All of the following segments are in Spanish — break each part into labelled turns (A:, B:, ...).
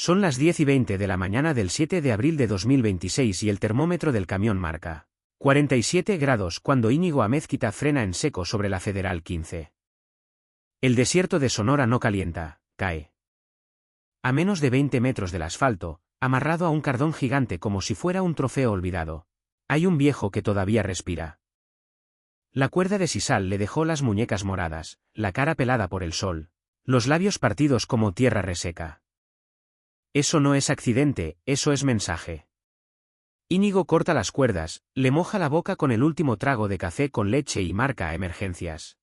A: Son las 10:20 de la mañana del 7 de abril de 2026 y el termómetro del camión marca 47 grados cuando Íñigo Amezquita frena en seco sobre la Federal 15. El desierto de Sonora no calienta, cae. A menos de 20 metros del asfalto, amarrado a un cardón gigante como si fuera un trofeo olvidado, hay un viejo que todavía respira. La cuerda de sisal le dejó las muñecas moradas, la cara pelada por el sol, los labios partidos como tierra reseca. Eso no es accidente, eso es mensaje. Íñigo corta las cuerdas, le moja la boca con el último trago de café con leche y marca a emergencias.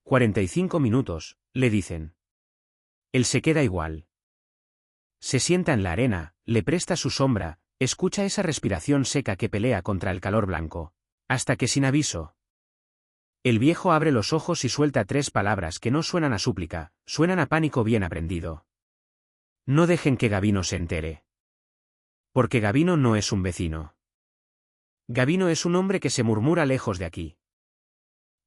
A: 45 minutos, le dicen. Él se queda igual. Se sienta en la arena, le presta su sombra, escucha esa respiración seca que pelea contra el calor blanco, hasta que sin aviso. El viejo abre los ojos y suelta 3 palabras que no suenan a súplica, suenan a pánico bien aprendido. No dejen que Gabino se entere. Porque Gabino no es un vecino. Gabino es un hombre que se murmura lejos de aquí.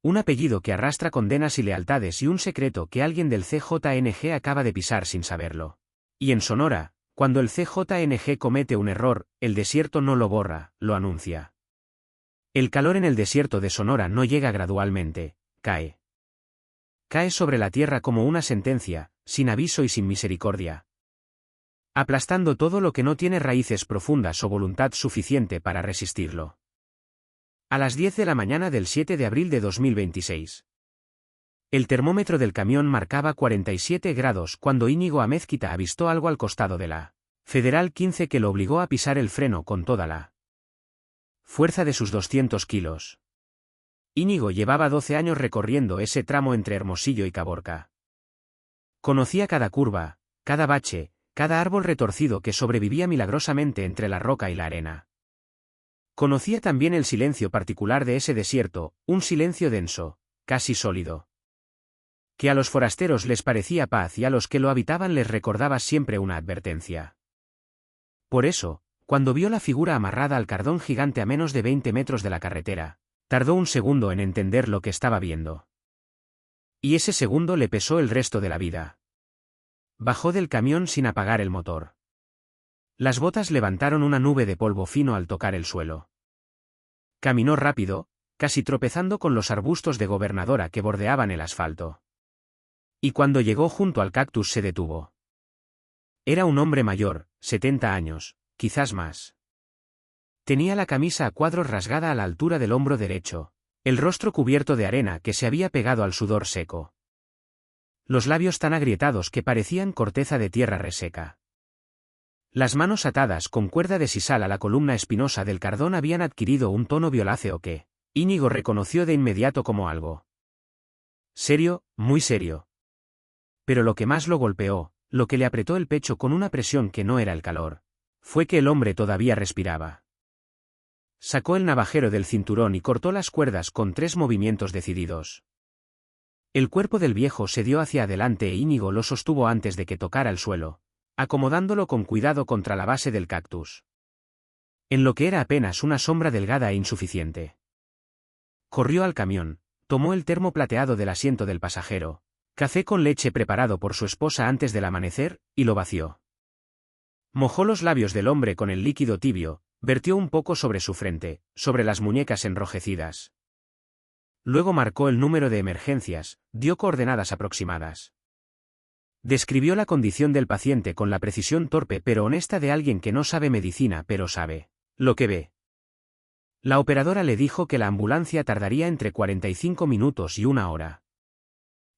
A: Un apellido que arrastra condenas y lealtades y un secreto que alguien del CJNG acaba de pisar sin saberlo. Y en Sonora, cuando el CJNG comete un error, el desierto no lo borra, lo anuncia. El calor en el desierto de Sonora no llega gradualmente, cae. Cae sobre la tierra como una sentencia, sin aviso y sin misericordia. Aplastando todo lo que no tiene raíces profundas o voluntad suficiente para resistirlo. A las 10 de la mañana del 7 de abril de 2026. El termómetro del camión marcaba 47 grados cuando Íñigo Amezquita avistó algo al costado de la Federal 15 que lo obligó a pisar el freno con toda la fuerza de sus 200 kilos. Íñigo llevaba 12 años recorriendo ese tramo entre Hermosillo y Caborca. Conocía cada curva, cada bache, cada árbol retorcido que sobrevivía milagrosamente entre la roca y la arena. Conocía también el silencio particular de ese desierto, un silencio denso, casi sólido. Que a los forasteros les parecía paz y a los que lo habitaban les recordaba siempre una advertencia. Por eso, cuando vio la figura amarrada al cardón gigante a menos de 20 metros de la carretera, tardó un segundo en entender lo que estaba viendo. Y ese segundo le pesó el resto de la vida. Bajó del camión sin apagar el motor. Las botas levantaron una nube de polvo fino al tocar el suelo. Caminó rápido, casi tropezando con los arbustos de gobernadora que bordeaban el asfalto. Y cuando llegó junto al cactus se detuvo. Era un hombre mayor, 70 años, quizás más. Tenía la camisa a cuadros rasgada a la altura del hombro derecho, el rostro cubierto de arena que se había pegado al sudor seco. Los labios tan agrietados que parecían corteza de tierra reseca. Las manos atadas con cuerda de sisal a la columna espinosa del cardón habían adquirido un tono violáceo que Íñigo reconoció de inmediato como algo serio, muy serio. Pero lo que más lo golpeó, lo que le apretó el pecho con una presión que no era el calor, fue que el hombre todavía respiraba. Sacó el navajero del cinturón y cortó las cuerdas con 3 movimientos decididos. El cuerpo del viejo se dio hacia adelante e Íñigo lo sostuvo antes de que tocara el suelo, acomodándolo con cuidado contra la base del cactus. En lo que era apenas una sombra delgada e insuficiente. Corrió al camión, tomó el termo plateado del asiento del pasajero, café con leche preparado por su esposa antes del amanecer, y lo vació. Mojó los labios del hombre con el líquido tibio, vertió un poco sobre su frente, sobre las muñecas enrojecidas. Luego marcó el número de emergencias, dio coordenadas aproximadas. Describió la condición del paciente con la precisión torpe pero honesta de alguien que no sabe medicina pero sabe lo que ve. La operadora le dijo que la ambulancia tardaría entre 45 minutos y 1 hora.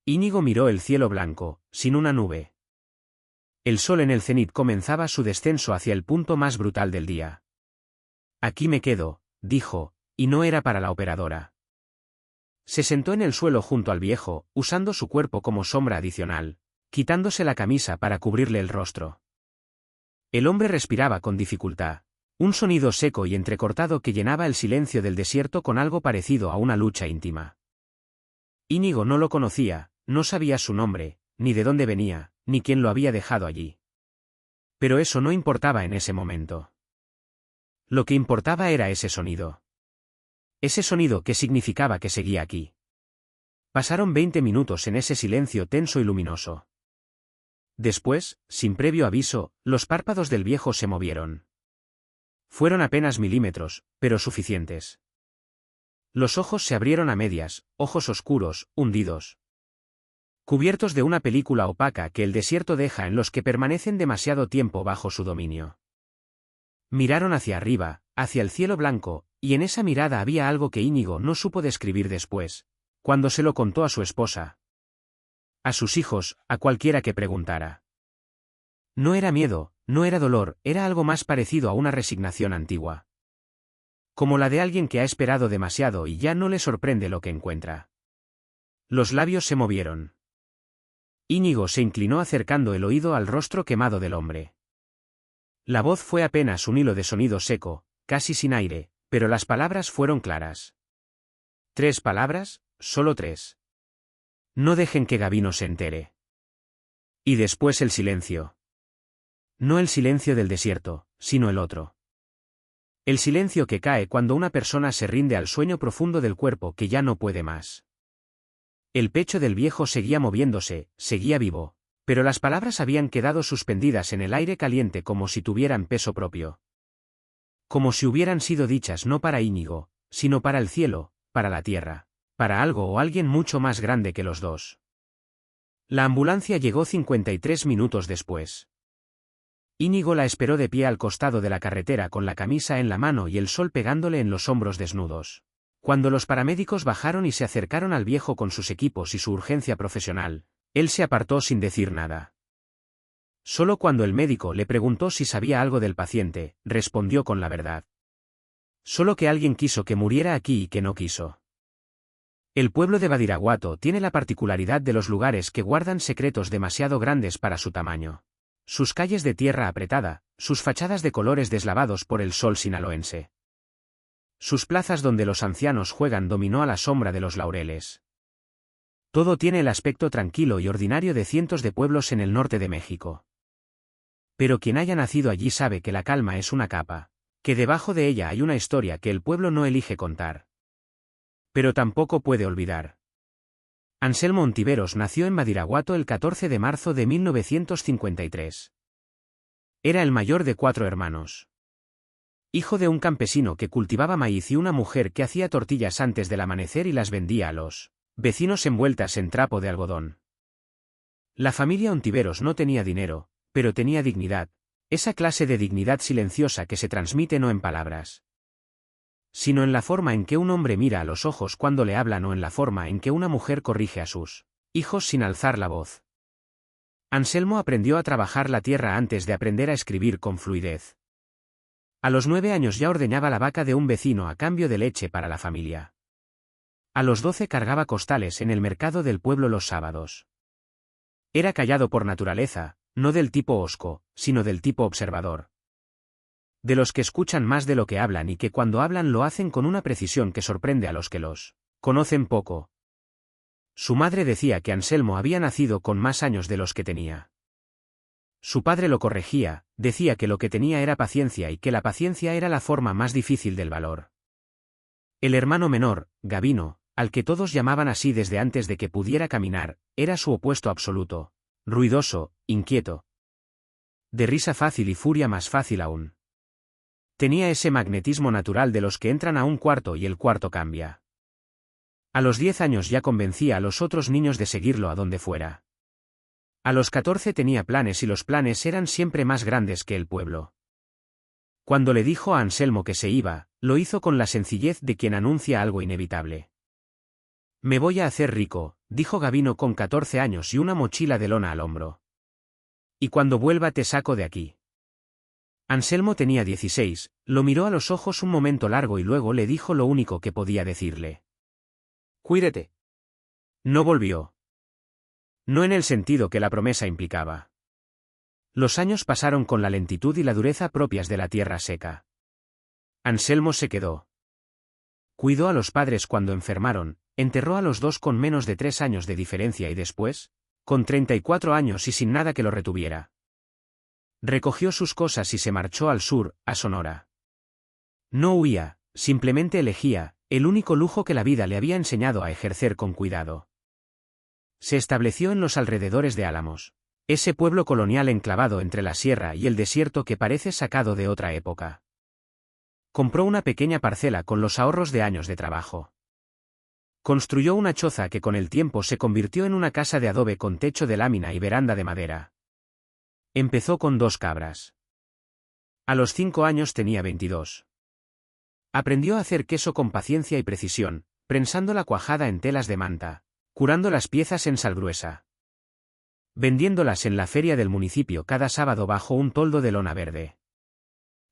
A: Íñigo miró el cielo blanco, sin una nube. El sol en el cenit comenzaba su descenso hacia el punto más brutal del día. Aquí me quedo, dijo, y no era para la operadora. Se sentó en el suelo junto al viejo, usando su cuerpo como sombra adicional, quitándose la camisa para cubrirle el rostro. El hombre respiraba con dificultad, un sonido seco y entrecortado que llenaba el silencio del desierto con algo parecido a una lucha íntima. Íñigo no lo conocía, no sabía su nombre, ni de dónde venía, ni quién lo había dejado allí. Pero eso no importaba en ese momento. Lo que importaba era ese sonido. Ese sonido que significaba que seguía aquí. Pasaron 20 minutos en ese silencio tenso y luminoso. Después, sin previo aviso, los párpados del viejo se movieron. Fueron apenas milímetros, pero suficientes. Los ojos se abrieron a medias, ojos oscuros, hundidos, cubiertos de una película opaca que el desierto deja en los que permanecen demasiado tiempo bajo su dominio. Miraron hacia arriba, hacia el cielo blanco, y en esa mirada había algo que Íñigo no supo describir después, cuando se lo contó a su esposa, a sus hijos, a cualquiera que preguntara. No era miedo, no era dolor, era algo más parecido a una resignación antigua. Como la de alguien que ha esperado demasiado y ya no le sorprende lo que encuentra. Los labios se movieron. Íñigo se inclinó acercando el oído al rostro quemado del hombre. La voz fue apenas un hilo de sonido seco, casi sin aire, pero las palabras fueron claras. 3 palabras, solo 3. No dejen que Gabino se entere. Y después el silencio. No el silencio del desierto, sino el otro. El silencio que cae cuando una persona se rinde al sueño profundo del cuerpo que ya no puede más. El pecho del viejo seguía moviéndose, seguía vivo, pero las palabras habían quedado suspendidas en el aire caliente como si tuvieran peso propio. Como si hubieran sido dichas no para Íñigo, sino para el cielo, para la tierra, para algo o alguien mucho más grande que los dos. La ambulancia llegó 53 minutos después. Íñigo la esperó de pie al costado de la carretera con la camisa en la mano y el sol pegándole en los hombros desnudos. Cuando los paramédicos bajaron y se acercaron al viejo con sus equipos y su urgencia profesional, él se apartó sin decir nada. Solo cuando el médico le preguntó si sabía algo del paciente, respondió con la verdad. Solo que alguien quiso que muriera aquí y que no quiso. El pueblo de Badiraguato tiene la particularidad de los lugares que guardan secretos demasiado grandes para su tamaño. Sus calles de tierra apretada, sus fachadas de colores deslavados por el sol sinaloense. Sus plazas donde los ancianos juegan dominó a la sombra de los laureles. Todo tiene el aspecto tranquilo y ordinario de cientos de pueblos en el norte de México. Pero quien haya nacido allí sabe que la calma es una capa, que debajo de ella hay una historia que el pueblo no elige contar. Pero tampoco puede olvidar. Anselmo Ontiveros nació en Badiraguato el 14 de marzo de 1953. Era el mayor de 4 hermanos. Hijo de un campesino que cultivaba maíz y una mujer que hacía tortillas antes del amanecer y las vendía a los vecinos envueltas en trapo de algodón. La familia Ontiveros no tenía dinero, pero tenía dignidad, esa clase de dignidad silenciosa que se transmite no en palabras, sino en la forma en que un hombre mira a los ojos cuando le hablan o en la forma en que una mujer corrige a sus hijos sin alzar la voz. Anselmo aprendió a trabajar la tierra antes de aprender a escribir con fluidez. A los 9 años ya ordeñaba la vaca de un vecino a cambio de leche para la familia. A los 12 cargaba costales en el mercado del pueblo los sábados. Era callado por naturaleza, no del tipo hosco, sino del tipo observador. De los que escuchan más de lo que hablan y que cuando hablan lo hacen con una precisión que sorprende a los que los conocen poco. Su madre decía que Anselmo había nacido con más años de los que tenía. Su padre lo corregía, decía que lo que tenía era paciencia y que la paciencia era la forma más difícil del valor. El hermano menor, Gabino, al que todos llamaban así desde antes de que pudiera caminar, era su opuesto absoluto, ruidoso, inquieto. De risa fácil y furia más fácil aún. Tenía ese magnetismo natural de los que entran a un cuarto y el cuarto cambia. A los 10 años ya convencía a los otros niños de seguirlo a donde fuera. A los 14 tenía planes y los planes eran siempre más grandes que el pueblo. Cuando le dijo a Anselmo que se iba, lo hizo con la sencillez de quien anuncia algo inevitable. Me voy a hacer rico, dijo Gabino con 14 años y una mochila de lona al hombro. Y cuando vuelva te saco de aquí. Anselmo tenía 16, lo miró a los ojos un momento largo y luego le dijo lo único que podía decirle. Cuídate. No volvió. No en el sentido que la promesa implicaba. Los años pasaron con la lentitud y la dureza propias de la tierra seca. Anselmo se quedó. Cuidó a los padres cuando enfermaron, enterró a los dos con menos de 3 años de diferencia y después, con 34 años y sin nada que lo retuviera. Recogió sus cosas y se marchó al sur, a Sonora. No huía, simplemente elegía, el único lujo que la vida le había enseñado a ejercer con cuidado. Se estableció en los alrededores de Álamos. Ese pueblo colonial enclavado entre la sierra y el desierto que parece sacado de otra época. Compró una pequeña parcela con los ahorros de años de trabajo. Construyó una choza que con el tiempo se convirtió en una casa de adobe con techo de lámina y veranda de madera. Empezó con 2 cabras. A los 5 años tenía 22. Aprendió a hacer queso con paciencia y precisión, prensando la cuajada en telas de manta, curando las piezas en sal gruesa, vendiéndolas en la feria del municipio cada sábado bajo un toldo de lona verde.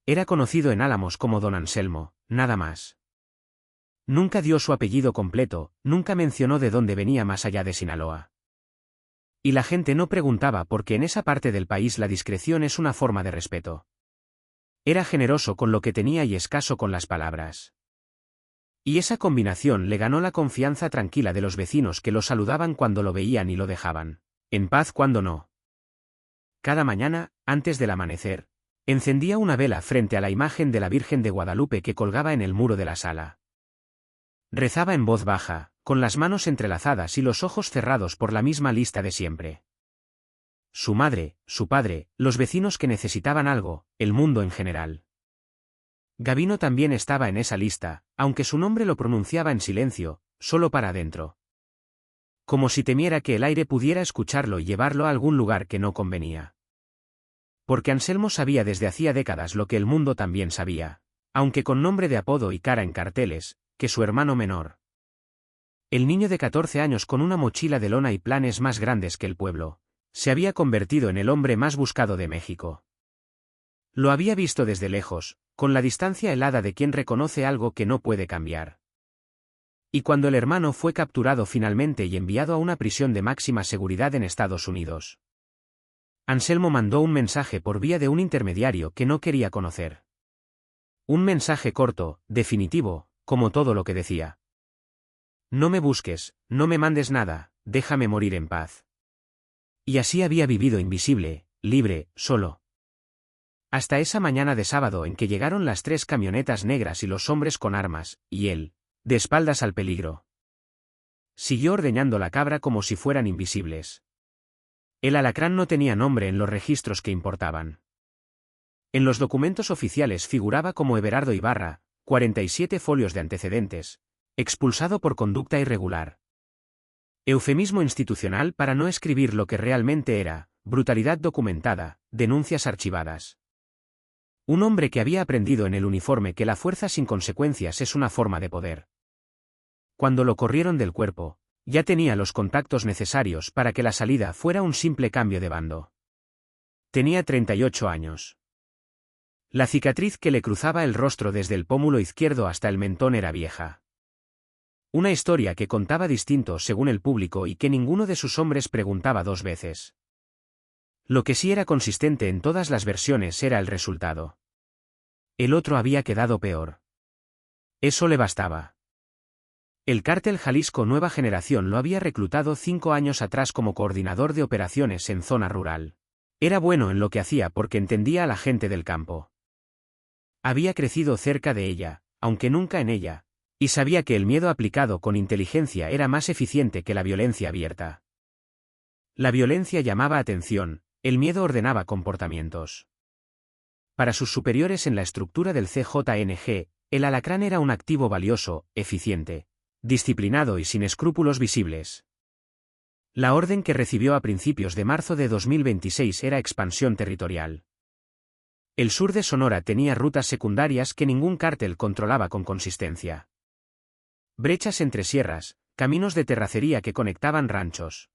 A: Era conocido en Álamos como Don Anselmo, nada más. Nunca dio su apellido completo, nunca mencionó de dónde venía más allá de Sinaloa. Y la gente no preguntaba porque en esa parte del país la discreción es una forma de respeto. Era generoso con lo que tenía y escaso con las palabras. Y esa combinación le ganó la confianza tranquila de los vecinos que lo saludaban cuando lo veían y lo dejaban en paz cuando no. Cada mañana, antes del amanecer, encendía una vela frente a la imagen de la Virgen de Guadalupe que colgaba en el muro de la sala. Rezaba en voz baja, con las manos entrelazadas y los ojos cerrados por la misma lista de siempre. Su madre, su padre, los vecinos que necesitaban algo, el mundo en general. Gavino también estaba en esa lista, aunque su nombre lo pronunciaba en silencio, solo para adentro. Como si temiera que el aire pudiera escucharlo y llevarlo a algún lugar que no convenía. Porque Anselmo sabía desde hacía décadas lo que el mundo también sabía, aunque con nombre de apodo y cara en carteles, que su hermano menor. El niño de 14 años con una mochila de lona y planes más grandes que el pueblo, se había convertido en el hombre más buscado de México. Lo había visto desde lejos, con la distancia helada de quien reconoce algo que no puede cambiar. Y cuando el hermano fue capturado finalmente y enviado a una prisión de máxima seguridad en Estados Unidos, Anselmo mandó un mensaje por vía de un intermediario que no quería conocer. Un mensaje corto, definitivo, como todo lo que decía. No me busques, no me mandes nada, déjame morir en paz. Y así había vivido invisible, libre, solo. Hasta esa mañana de sábado en que llegaron las 3 camionetas negras y los hombres con armas, y él, de espaldas al peligro. Siguió ordeñando la cabra como si fueran invisibles. El alacrán no tenía nombre en los registros que importaban. En los documentos oficiales figuraba como Everardo Ibarra, 47 folios de antecedentes, expulsado por conducta irregular. Eufemismo institucional para no escribir lo que realmente era, brutalidad documentada, denuncias archivadas. Un hombre que había aprendido en el uniforme que la fuerza sin consecuencias es una forma de poder. Cuando lo corrieron del cuerpo, ya tenía los contactos necesarios para que la salida fuera un simple cambio de bando. Tenía 38 años. La cicatriz que le cruzaba el rostro desde el pómulo izquierdo hasta el mentón era vieja. Una historia que contaba distinto según el público y que ninguno de sus hombres preguntaba 2 veces. Lo que sí era consistente en todas las versiones era el resultado. El otro había quedado peor. Eso le bastaba. El cártel Jalisco Nueva Generación lo había reclutado 5 años atrás como coordinador de operaciones en zona rural. Era bueno en lo que hacía porque entendía a la gente del campo. Había crecido cerca de ella, aunque nunca en ella, y sabía que el miedo aplicado con inteligencia era más eficiente que la violencia abierta. La violencia llamaba atención, el miedo ordenaba comportamientos. Para sus superiores en la estructura del CJNG, el alacrán era un activo valioso, eficiente, disciplinado y sin escrúpulos visibles. La orden que recibió a principios de marzo de 2026 era expansión territorial. El sur de Sonora tenía rutas secundarias que ningún cártel controlaba con consistencia. Brechas entre sierras, caminos de terracería que conectaban ranchos.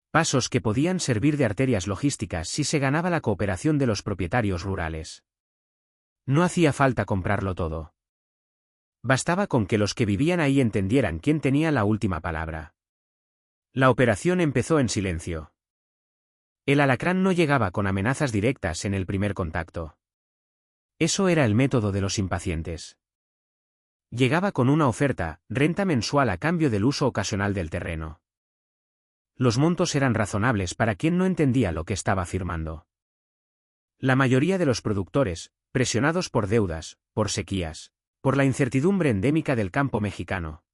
A: Pasos que podían servir de arterias logísticas si se ganaba la cooperación de los propietarios rurales. No hacía falta comprarlo todo. Bastaba con que los que vivían ahí entendieran quién tenía la última palabra. La operación empezó en silencio. El alacrán no llegaba con amenazas directas en el primer contacto. Eso era el método de los impacientes. Llegaba con una oferta, renta mensual a cambio del uso ocasional del terreno. Los montos eran razonables para quien no entendía lo que estaba firmando. La mayoría de los productores, presionados por deudas, por sequías, por la incertidumbre endémica del campo mexicano,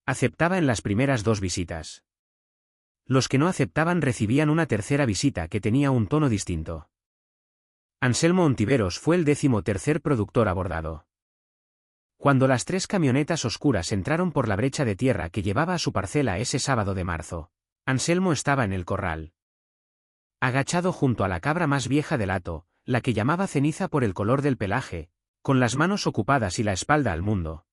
A: aceptaba en las primeras 2 visitas. Los que no aceptaban recibían una tercera visita que tenía un tono distinto. Anselmo Ontiveros fue el 13º productor abordado. Cuando las 3 camionetas oscuras entraron por la brecha de tierra que llevaba a su parcela ese sábado de marzo, Anselmo estaba en el corral. Agachado junto a la cabra más vieja del hato, la que llamaba Ceniza por el color del pelaje, con las manos ocupadas y la espalda al mundo.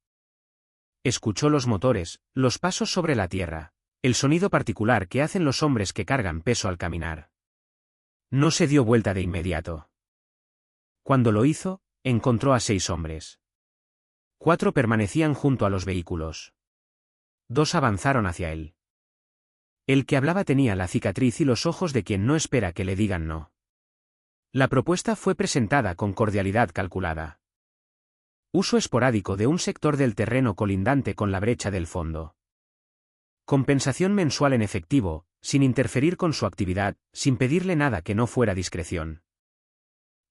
A: Escuchó los motores, los pasos sobre la tierra, el sonido particular que hacen los hombres que cargan peso al caminar. No se dio vuelta de inmediato. Cuando lo hizo, encontró a 6 hombres. 4 permanecían junto a los vehículos. 2 avanzaron hacia él. El que hablaba tenía la cicatriz y los ojos de quien no espera que le digan no. La propuesta fue presentada con cordialidad calculada. Uso esporádico de un sector del terreno colindante con la brecha del fondo. Compensación mensual en efectivo, sin interferir con su actividad, sin pedirle nada que no fuera discreción.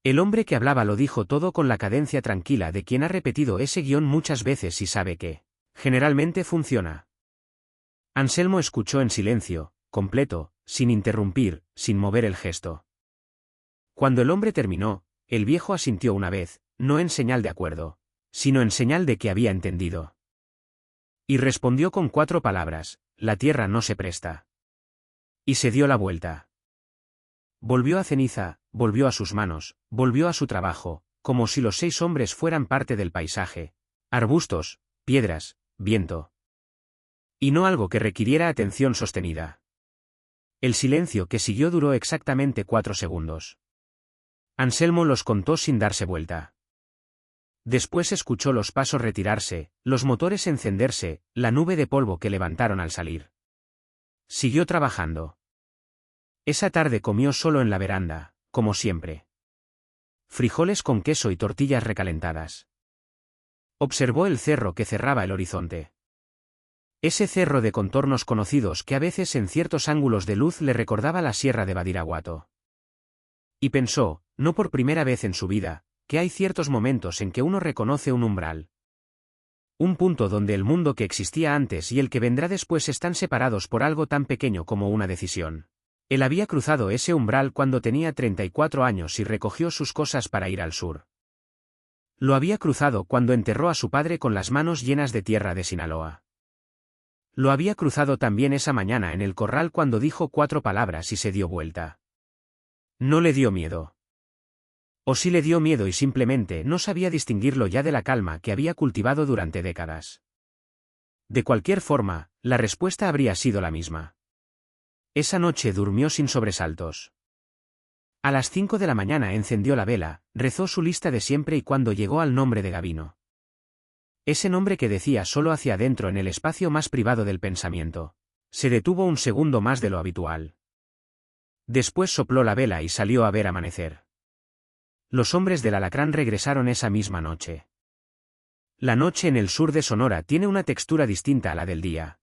A: El hombre que hablaba lo dijo todo con la cadencia tranquila de quien ha repetido ese guión muchas veces y sabe que, generalmente funciona. Anselmo escuchó en silencio, completo, sin interrumpir, sin mover el gesto. Cuando el hombre terminó, el viejo asintió una vez, no en señal de acuerdo, sino en señal de que había entendido. Y respondió con 4 palabras: la tierra no se presta. Y se dio la vuelta. Volvió a Ceniza, volvió a sus manos, volvió a su trabajo, como si los 6 hombres fueran parte del paisaje, arbustos, piedras, viento. Y no algo que requiriera atención sostenida. El silencio que siguió duró exactamente 4 segundos. Anselmo los contó sin darse vuelta. Después escuchó los pasos retirarse, los motores encenderse, la nube de polvo que levantaron al salir. Siguió trabajando. Esa tarde comió solo en la veranda, como siempre. Frijoles con queso y tortillas recalentadas. Observó el cerro que cerraba el horizonte. Ese cerro de contornos conocidos que a veces en ciertos ángulos de luz le recordaba la sierra de Badiraguato. Y pensó, no por primera vez en su vida, que hay ciertos momentos en que uno reconoce un umbral. Un punto donde el mundo que existía antes y el que vendrá después están separados por algo tan pequeño como una decisión. Él había cruzado ese umbral cuando tenía 34 años y recogió sus cosas para ir al sur. Lo había cruzado cuando enterró a su padre con las manos llenas de tierra de Sinaloa. Lo había cruzado también esa mañana en el corral cuando dijo 4 palabras y se dio vuelta. No le dio miedo. O sí le dio miedo y simplemente no sabía distinguirlo ya de la calma que había cultivado durante décadas. De cualquier forma, la respuesta habría sido la misma. Esa noche durmió sin sobresaltos. A las 5 de la mañana encendió la vela, rezó su lista de siempre y cuando llegó al nombre de Gavino. Ese nombre que decía solo hacia adentro en el espacio más privado del pensamiento. Se detuvo un segundo más de lo habitual. Después sopló la vela y salió a ver amanecer. Los hombres del Alacrán regresaron esa misma noche. La noche en el sur de Sonora tiene una textura distinta a la del día.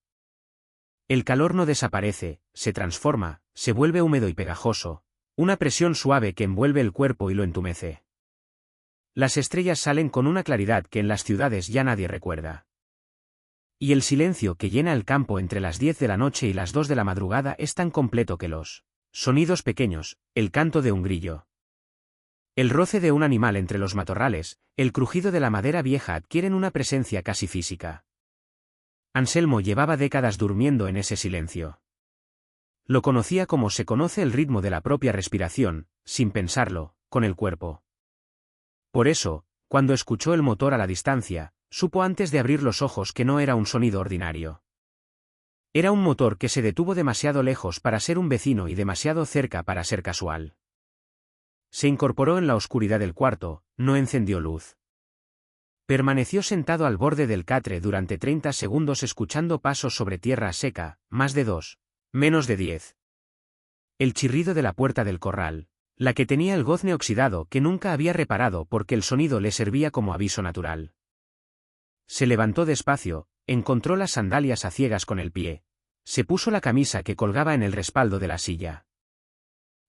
A: El calor no desaparece, se transforma, se vuelve húmedo y pegajoso, una presión suave que envuelve el cuerpo y lo entumece. Las estrellas salen con una claridad que en las ciudades ya nadie recuerda. Y el silencio que llena el campo entre las 10 de la noche y las 2 de la madrugada es tan completo que los sonidos pequeños, el canto de un grillo, el roce de un animal entre los matorrales, el crujido de la madera vieja adquieren una presencia casi física. Anselmo llevaba décadas durmiendo en ese silencio. Lo conocía como se conoce el ritmo de la propia respiración, sin pensarlo, con el cuerpo. Por eso, cuando escuchó el motor a la distancia, supo antes de abrir los ojos que no era un sonido ordinario. Era un motor que se detuvo demasiado lejos para ser un vecino y demasiado cerca para ser casual. Se incorporó en la oscuridad del cuarto, no encendió luz. Permaneció sentado al borde del catre durante 30 segundos escuchando pasos sobre tierra seca, más de 2, menos de 10. El chirrido de la puerta del corral, la que tenía el gozne oxidado que nunca había reparado porque el sonido le servía como aviso natural. Se levantó despacio, encontró las sandalias a ciegas con el pie. Se puso la camisa que colgaba en el respaldo de la silla.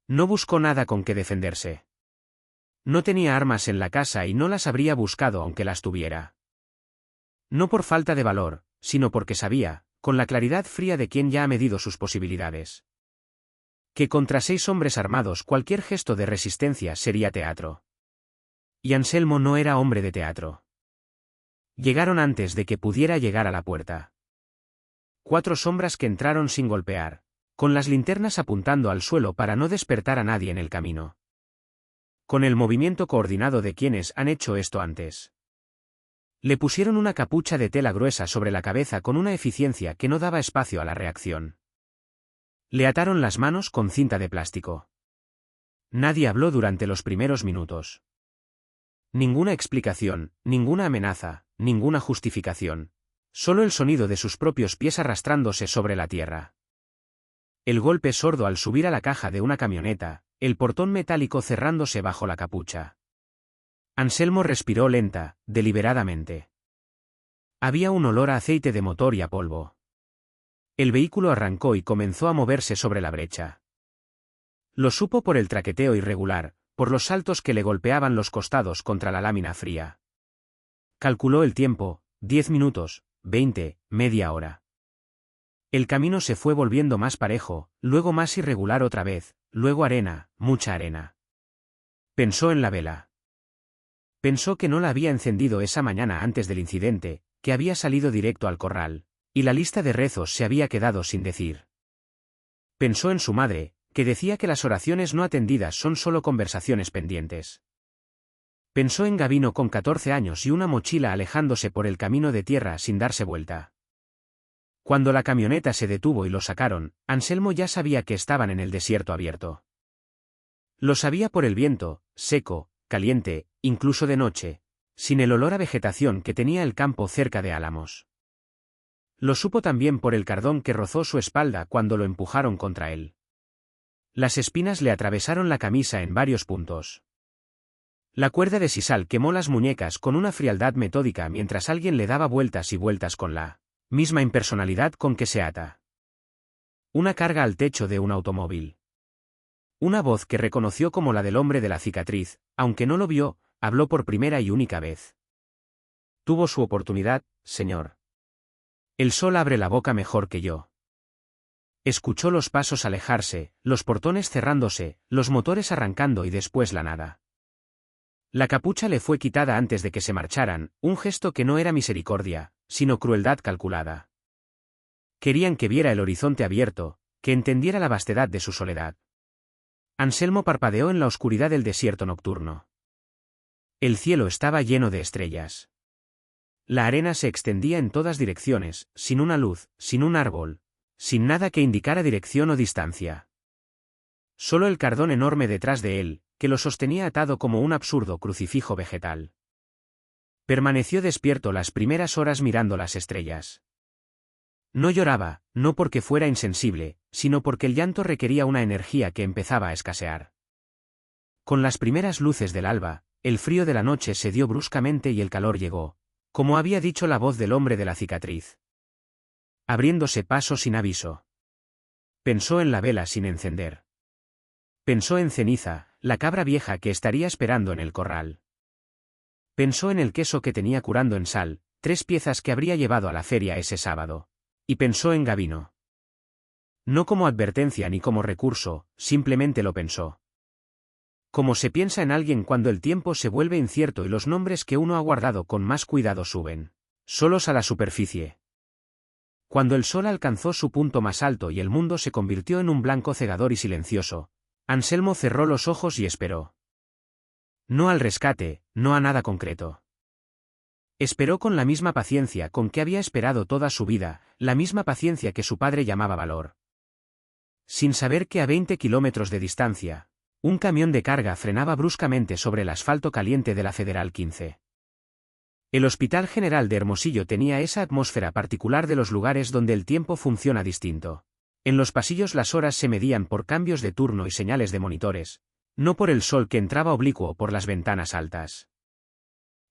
A: No buscó nada con que defenderse. No tenía armas en la casa y no las habría buscado aunque las tuviera. No por falta de valor, sino porque sabía, con la claridad fría de quien ya ha medido sus posibilidades. Que contra 6 hombres armados cualquier gesto de resistencia sería teatro. Y Anselmo no era hombre de teatro. Llegaron antes de que pudiera llegar a la puerta. 4 sombras que entraron sin golpear, con las linternas apuntando al suelo para no despertar a nadie en el camino. Con el movimiento coordinado de quienes han hecho esto antes. Le pusieron una capucha de tela gruesa sobre la cabeza con una eficiencia que no daba espacio a la reacción. Le ataron las manos con cinta de plástico. Nadie habló durante los primeros minutos. Ninguna explicación, ninguna amenaza, ninguna justificación. Solo el sonido de sus propios pies arrastrándose sobre la tierra. El golpe sordo al subir a la caja de una camioneta, el portón metálico cerrándose bajo la capucha. Anselmo respiró lenta, deliberadamente. Había un olor a aceite de motor y a polvo. El vehículo arrancó y comenzó a moverse sobre la brecha. Lo supo por el traqueteo irregular, por los saltos que le golpeaban los costados contra la lámina fría. Calculó el tiempo, 10 minutos, 20, media hora. El camino se fue volviendo más parejo, luego más irregular otra vez, luego arena, mucha arena. Pensó en la vela. Pensó que no la había encendido esa mañana antes del incidente, que había salido directo al corral, y la lista de rezos se había quedado sin decir. Pensó en su madre, que decía que las oraciones no atendidas son solo conversaciones pendientes. Pensó en Gavino con 14 años y una mochila alejándose por el camino de tierra sin darse vuelta. Cuando la camioneta se detuvo y lo sacaron, Anselmo ya sabía que estaban en el desierto abierto. Lo sabía por el viento, seco, caliente, incluso de noche, sin el olor a vegetación que tenía el campo cerca de Álamos. Lo supo también por el cardón que rozó su espalda cuando lo empujaron contra él. Las espinas le atravesaron la camisa en varios puntos. La cuerda de sisal quemó las muñecas con una frialdad metódica mientras alguien le daba vueltas y vueltas con la misma impersonalidad con que se ata una carga al techo de un automóvil. Una voz que reconoció como la del hombre de la cicatriz, aunque no lo vio, habló por primera y única vez. Tuvo su oportunidad, señor. El sol abre la boca mejor que yo. Escuchó los pasos alejarse, los portones cerrándose, los motores arrancando y después la nada. La capucha le fue quitada antes de que se marcharan, un gesto que no era misericordia, sino crueldad calculada. Querían que viera el horizonte abierto, que entendiera la vastedad de su soledad. Anselmo parpadeó en la oscuridad del desierto nocturno. El cielo estaba lleno de estrellas. La arena se extendía en todas direcciones, sin una luz, sin un árbol, sin nada que indicara dirección o distancia. Solo el cardón enorme detrás de él, que lo sostenía atado como un absurdo crucifijo vegetal. Permaneció despierto las primeras horas mirando las estrellas. No lloraba, no porque fuera insensible, sino porque el llanto requería una energía que empezaba a escasear. Con las primeras luces del alba, el frío de la noche se dio bruscamente y el calor llegó, como había dicho la voz del hombre de la cicatriz. Abriéndose paso sin aviso. Pensó en la vela sin encender. Pensó en Ceniza, la cabra vieja que estaría esperando en el corral. Pensó en el queso que tenía curando en sal, 3 piezas que habría llevado a la feria ese sábado. Y pensó en Gavino. No como advertencia ni como recurso, simplemente lo pensó. Como se piensa en alguien cuando el tiempo se vuelve incierto y los nombres que uno ha guardado con más cuidado suben, solos a la superficie. Cuando el sol alcanzó su punto más alto y el mundo se convirtió en un blanco cegador y silencioso, Anselmo cerró los ojos y esperó. No al rescate, no a nada concreto. Esperó con la misma paciencia con que había esperado toda su vida, la misma paciencia que su padre llamaba valor. Sin saber que a 20 kilómetros de distancia, un camión de carga frenaba bruscamente sobre el asfalto caliente de la Federal 15. El Hospital General de Hermosillo tenía esa atmósfera particular de los lugares donde el tiempo funciona distinto. En los pasillos las horas se medían por cambios de turno y señales de monitores, no por el sol que entraba oblicuo por las ventanas altas.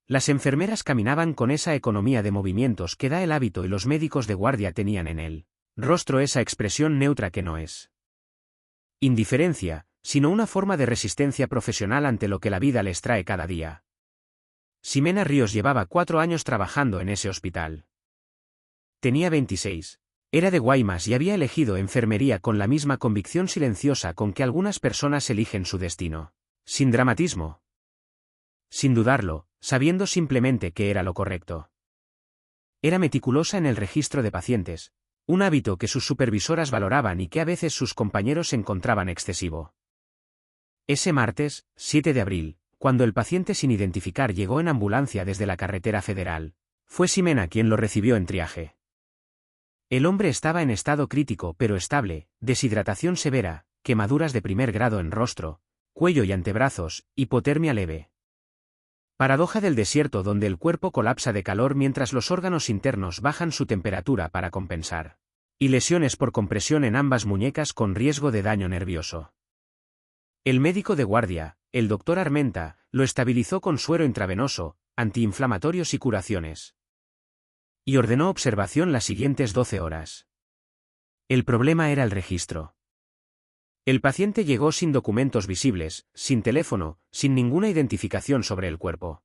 A: Las enfermeras caminaban con esa economía de movimientos que da el hábito y los médicos de guardia tenían en el rostro esa expresión neutra que no es indiferencia, sino una forma de resistencia profesional ante lo que la vida les trae cada día. Ximena Ríos llevaba 4 años trabajando en ese hospital. Tenía 26. Era de Guaymas y había elegido enfermería con la misma convicción silenciosa con que algunas personas eligen su destino. Sin dramatismo. Sin dudarlo, sabiendo simplemente que era lo correcto. Era meticulosa en el registro de pacientes, un hábito que sus supervisoras valoraban y que a veces sus compañeros encontraban excesivo. Ese martes, 7 de abril, cuando el paciente sin identificar llegó en ambulancia desde la carretera federal, fue Ximena quien lo recibió en triaje. El hombre estaba en estado crítico pero estable, deshidratación severa, quemaduras de primer grado en rostro, cuello y antebrazos, hipotermia leve. Paradoja del desierto donde el cuerpo colapsa de calor mientras los órganos internos bajan su temperatura para compensar. Y lesiones por compresión en ambas muñecas con riesgo de daño nervioso. El médico de guardia, el doctor Armenta, lo estabilizó con suero intravenoso, antiinflamatorios y curaciones. Y ordenó observación las siguientes 12 horas. El problema era el registro. El paciente llegó sin documentos visibles, sin teléfono, sin ninguna identificación sobre el cuerpo.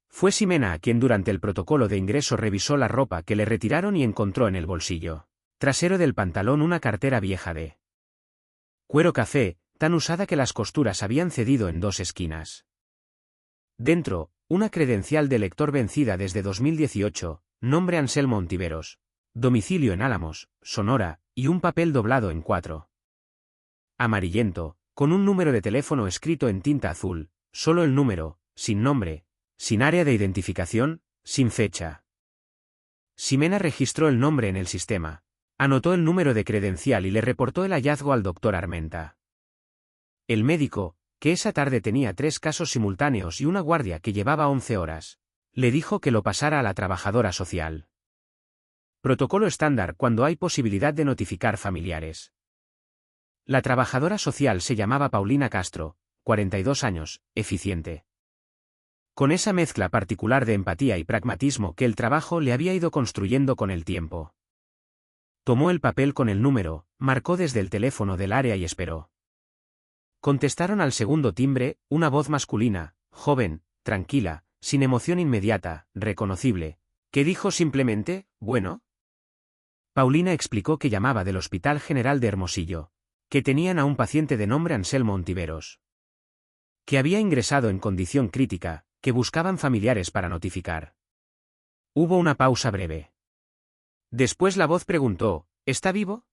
A: Fue Ximena a quien durante el protocolo de ingreso revisó la ropa que le retiraron y encontró en el bolsillo trasero del pantalón una cartera vieja de cuero café, tan usada que las costuras habían cedido en 2 esquinas. Dentro, una credencial de lector vencida desde 2018, nombre Anselmo Ontiveros, domicilio en Álamos, Sonora, y un papel doblado en 4. Amarillento, con un número de teléfono escrito en tinta azul, solo el número, sin nombre, sin área de identificación, sin fecha. Ximena registró el nombre en el sistema, anotó el número de credencial y le reportó el hallazgo al doctor Armenta. El médico, que esa tarde tenía 3 casos simultáneos y una guardia que llevaba 11 horas, le dijo que lo pasara a la trabajadora social. Protocolo estándar cuando hay posibilidad de notificar familiares. La trabajadora social se llamaba Paulina Castro, 42 años, eficiente. Con esa mezcla particular de empatía y pragmatismo que el trabajo le había ido construyendo con el tiempo. Tomó el papel con el número, marcó desde el teléfono del área y esperó. Contestaron al segundo timbre, una voz masculina, joven, tranquila, sin emoción inmediata, reconocible, que dijo simplemente, «Bueno». Paulina explicó que llamaba del Hospital General de Hermosillo, que tenían a un paciente de nombre Anselmo Ontiveros. Que había ingresado en condición crítica, que buscaban familiares para notificar. Hubo una pausa breve. Después la voz preguntó, «¿Está vivo?»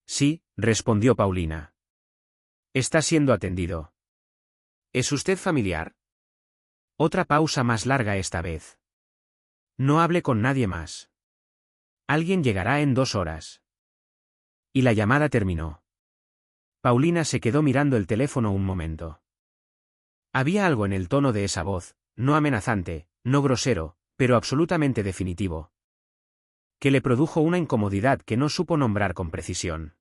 A: «Sí», respondió Paulina. «Está siendo atendido». «¿Es usted familiar?» Otra pausa más larga esta vez. «No hable con nadie más. Alguien llegará en 2 horas». Y la llamada terminó. Paulina se quedó mirando el teléfono un momento. Había algo en el tono de esa voz, no amenazante, no grosero, pero absolutamente definitivo, que le produjo una incomodidad que no supo nombrar con precisión.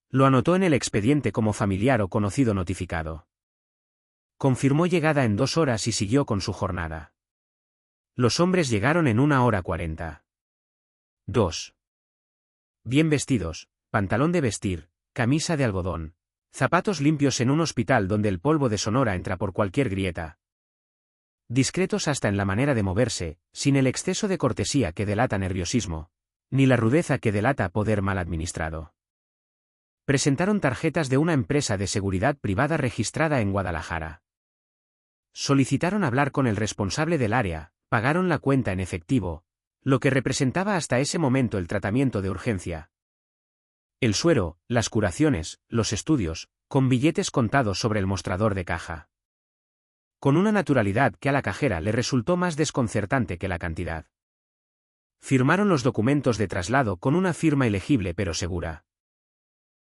A: Lo anotó en el expediente como familiar o conocido notificado. Confirmó llegada en 2 horas y siguió con su jornada. Los hombres llegaron en 1 hora 40. 2. Bien vestidos, pantalón de vestir, camisa de algodón, zapatos limpios en un hospital donde el polvo de Sonora entra por cualquier grieta. Discretos hasta en la manera de moverse, sin el exceso de cortesía que delata nerviosismo, ni la rudeza que delata poder mal administrado. Presentaron tarjetas de una empresa de seguridad privada registrada en Guadalajara. Solicitaron hablar con el responsable del área, pagaron la cuenta en efectivo, lo que representaba hasta ese momento el tratamiento de urgencia. El suero, las curaciones, los estudios, con billetes contados sobre el mostrador de caja. Con una naturalidad que a la cajera le resultó más desconcertante que la cantidad. Firmaron los documentos de traslado con una firma ilegible pero segura.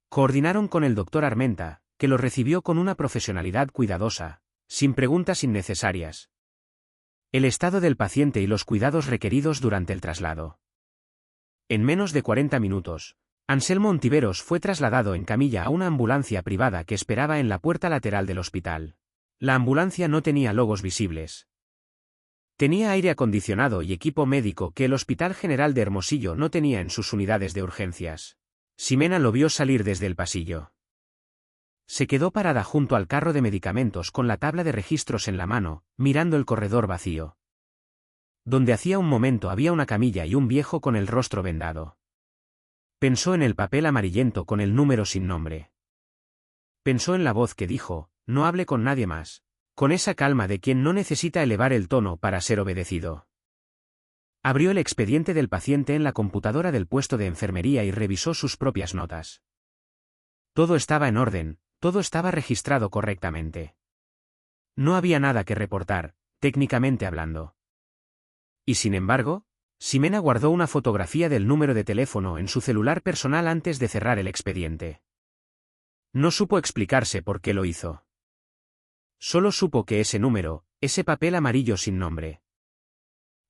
A: Coordinaron con el doctor Armenta, que los recibió con una profesionalidad cuidadosa, sin preguntas innecesarias. El estado del paciente y los cuidados requeridos durante el traslado. En menos de 40 minutos, Anselmo Ontiveros fue trasladado en camilla a una ambulancia privada que esperaba en la puerta lateral del hospital. La ambulancia no tenía logos visibles. Tenía aire acondicionado y equipo médico que el Hospital General de Hermosillo no tenía en sus unidades de urgencias. Ximena lo vio salir desde el pasillo. Se quedó parada junto al carro de medicamentos con la tabla de registros en la mano, mirando el corredor vacío. Donde hacía un momento había una camilla y un viejo con el rostro vendado. Pensó en el papel amarillento con el número sin nombre. Pensó en la voz que dijo, no hable con nadie más, con esa calma de quien no necesita elevar el tono para ser obedecido. Abrió el expediente del paciente en la computadora del puesto de enfermería y revisó sus propias notas. Todo estaba en orden, todo estaba registrado correctamente. No había nada que reportar, técnicamente hablando. Y sin embargo, Ximena guardó una fotografía del número de teléfono en su celular personal antes de cerrar el expediente. No supo explicarse por qué lo hizo. Solo supo que ese número, ese papel amarillo sin nombre.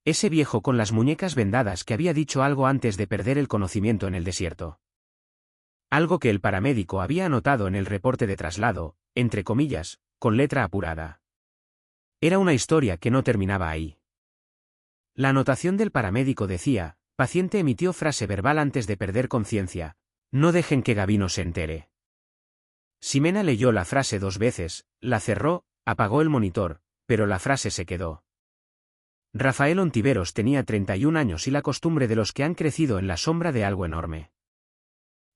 A: Ese viejo con las muñecas vendadas que había dicho algo antes de perder el conocimiento en el desierto. Algo que el paramédico había anotado en el reporte de traslado, entre comillas, con letra apurada. Era una historia que no terminaba ahí. La anotación del paramédico decía, paciente emitió frase verbal antes de perder conciencia, no dejen que Gabino se entere. Ximena leyó la frase 2 veces, la cerró, apagó el monitor, pero la frase se quedó. Rafael Ontiveros tenía 31 años y la costumbre de los que han crecido en la sombra de algo enorme.